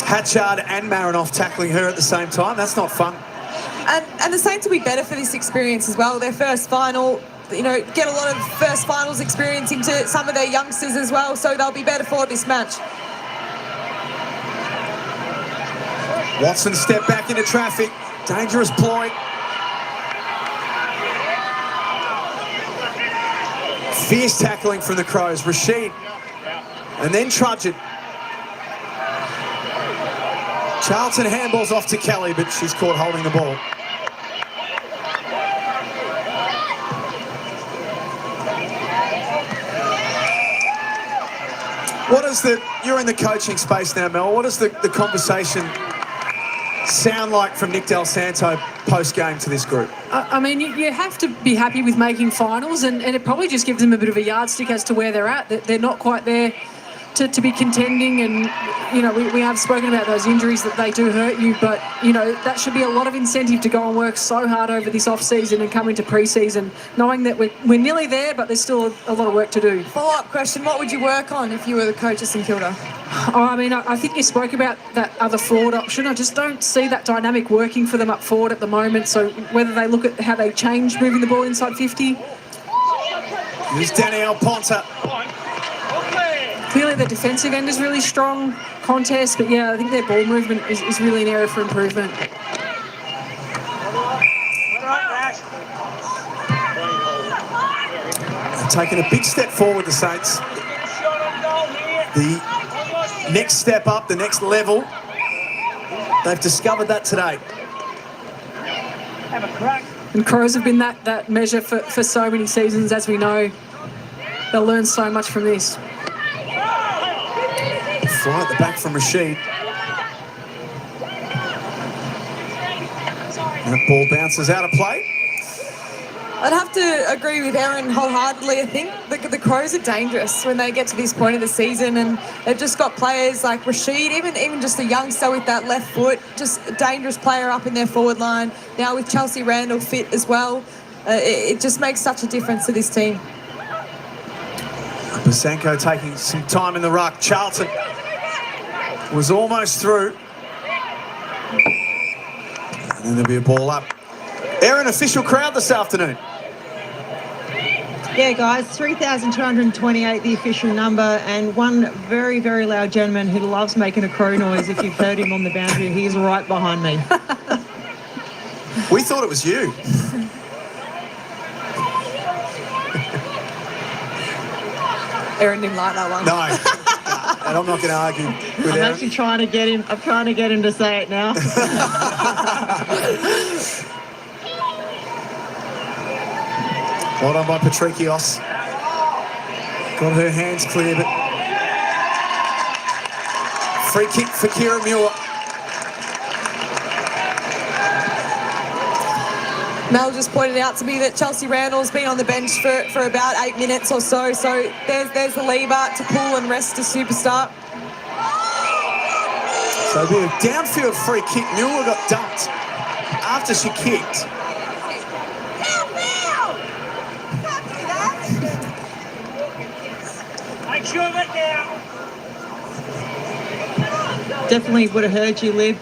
Hatchard and Marinoff tackling her at the same time. That's not fun. And the Saints will be better for this experience as well. Their first final, you know, get a lot of first finals experience into some of their youngsters as well, so they'll be better for this match. Watson stepped back into traffic. Dangerous ploy. Fierce tackling from the Crows. Rashid. And then Trudgeon. Charlton handballs off to Kelly, but she's caught holding the ball. What is you're in the coaching space now, Mel. What does the conversation sound like from Nick Del Santo post-game to this group? I mean, you have to be happy with making finals, and it probably just gives them a bit of a yardstick as to where they're at. They're not quite there to be contending, and, you know, we have spoken about those injuries that they do hurt you, but, you know, that should be a lot of incentive to go and work so hard over this off-season and come into pre-season, knowing that we're nearly there, but there's still a lot of work to do. Follow-up question, what would you work on if you were the coach of St Kilda? Oh, I mean, I think you spoke about that other forward option. I just don't see that dynamic working for them up forward at the moment, so whether they look at how they change moving the ball inside 50. Here's Danielle Ponta. Clearly, the defensive end is really strong contest, but yeah, I think their ball movement is really an area for improvement. Taking a big step forward, the Saints. The next step up, the next level. They've discovered that today. And Crows have been that measure for so many seasons, as we know. They'll learn so much from this. Fly at the back from Rashid. And that ball bounces out of play. I'd have to agree with Erin wholeheartedly. I think the Crows are dangerous when they get to this point of the season, and they've just got players like Rashid, even just a youngster with that left foot, just a dangerous player up in their forward line. Now with Chelsea Randall fit as well, it just makes such a difference to this team. Basenko taking some time in the ruck. Charlton was almost through. And then there'll be a ball up. Erin, official crowd this afternoon. Yeah, guys, 3,228, the official number, and one very, very loud gentleman who loves making a crow noise. If you've heard him on the boundary, he's right behind me. We thought it was you. Erin didn't like that one. No. And I'm not going to argue with Erin. I'm actually trying to get him. I'm trying to get him to say it now. Well done by Patrikios. Got her hands clear, but free kick for Kira Muir. Mel just pointed out to me that Chelsea Randall's been on the bench for about 8 minutes or so. So there's the lever to pull and rest a superstar. So a bit of downfield free kick. Muir got dumped after she kicked. Make sure of it now. Definitely would have heard you, Liv.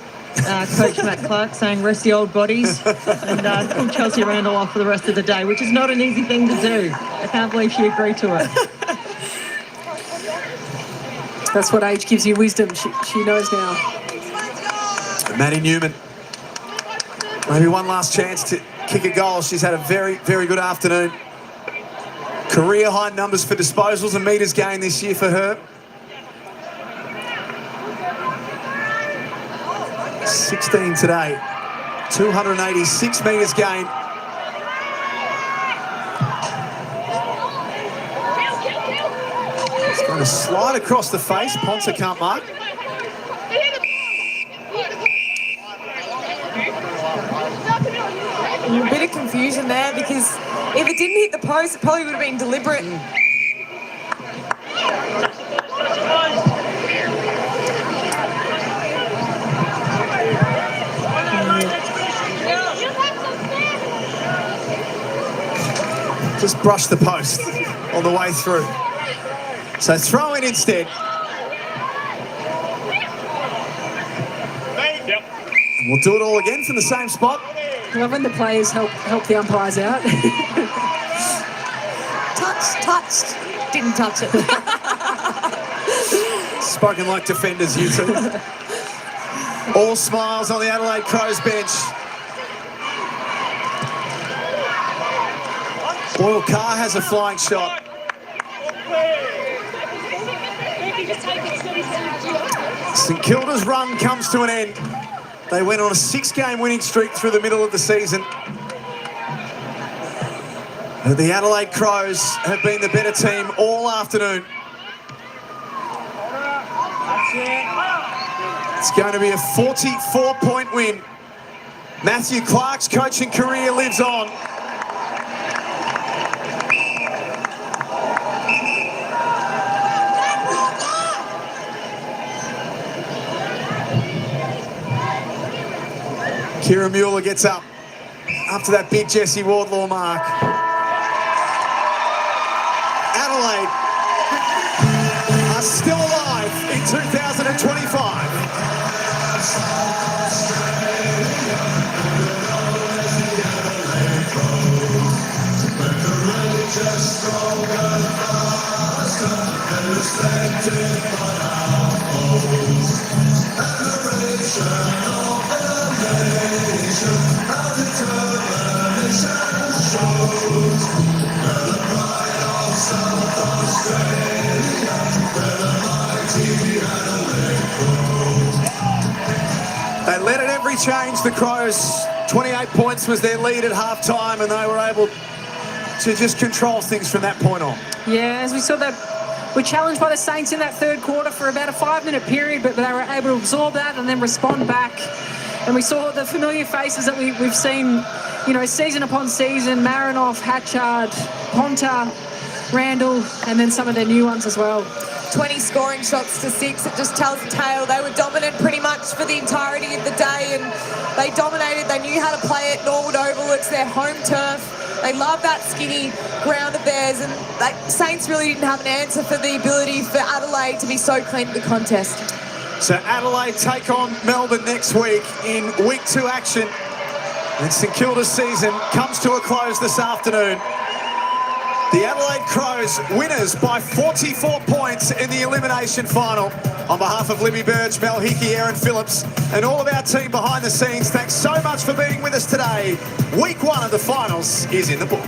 Coach Matt Clark saying rest the old bodies and pull Chelsea Randall off for the rest of the day, which is not an easy thing to do. I can't believe she agreed to it. That's what age gives you wisdom. She knows now. Maddie Newman. Maybe one last chance to kick a goal. She's had a very, very good afternoon. Career high numbers for disposals and meters gained this year for her. 16 today. 286 meters gained. It's going to slide across the face. Ponce can't mark. A bit of confusion there because if it didn't hit the post, it probably would have been deliberate. Just brushed the post on the way through. So throw in instead. We'll do it all again from the same spot. I love when the players help the umpires out. Touched. Didn't touch it. Spoken like defenders, you two. All smiles on the Adelaide Crows bench. Boyle Carr has a flying shot. St Kilda's run comes to an end. They went on a 6-game winning streak through the middle of the season. The Adelaide Crows have been the better team all afternoon. It's going to be a 44-point win. Matthew Clark's coaching career lives on. Kira Mueller gets up after that big Jesse Wardlaw mark. Adelaide are still alive in 2025. They led at every change, the Crows. 28 points was their lead at half-time, and they were able to just control things from that point on. Yeah, as we saw that, we're challenged by the Saints in that third quarter for about a 5-minute period, but they were able to absorb that and then respond back. And we saw the familiar faces that we've seen, you know, season upon season: Marinoff, Hatchard, Ponta, Randall, and then some of their new ones as well. 20 scoring shots to 6, it just tells the tale. They were dominant pretty much for the entirety of the day, and they dominated. They knew how to play at Norwood Oval. It's their home turf. They love that skinny ground of theirs, and Saints really didn't have an answer for the ability for Adelaide to be so clean at the contest. So Adelaide take on Melbourne next week in week 2 action. And St Kilda's season comes to a close this afternoon. The Adelaide Crows winners by 44 points in the elimination final. On behalf of Libby Burge, Mel Hickey, Aaron Phillips, and all of our team behind the scenes, thanks so much for being with us today. Week 1 of the finals is in the book.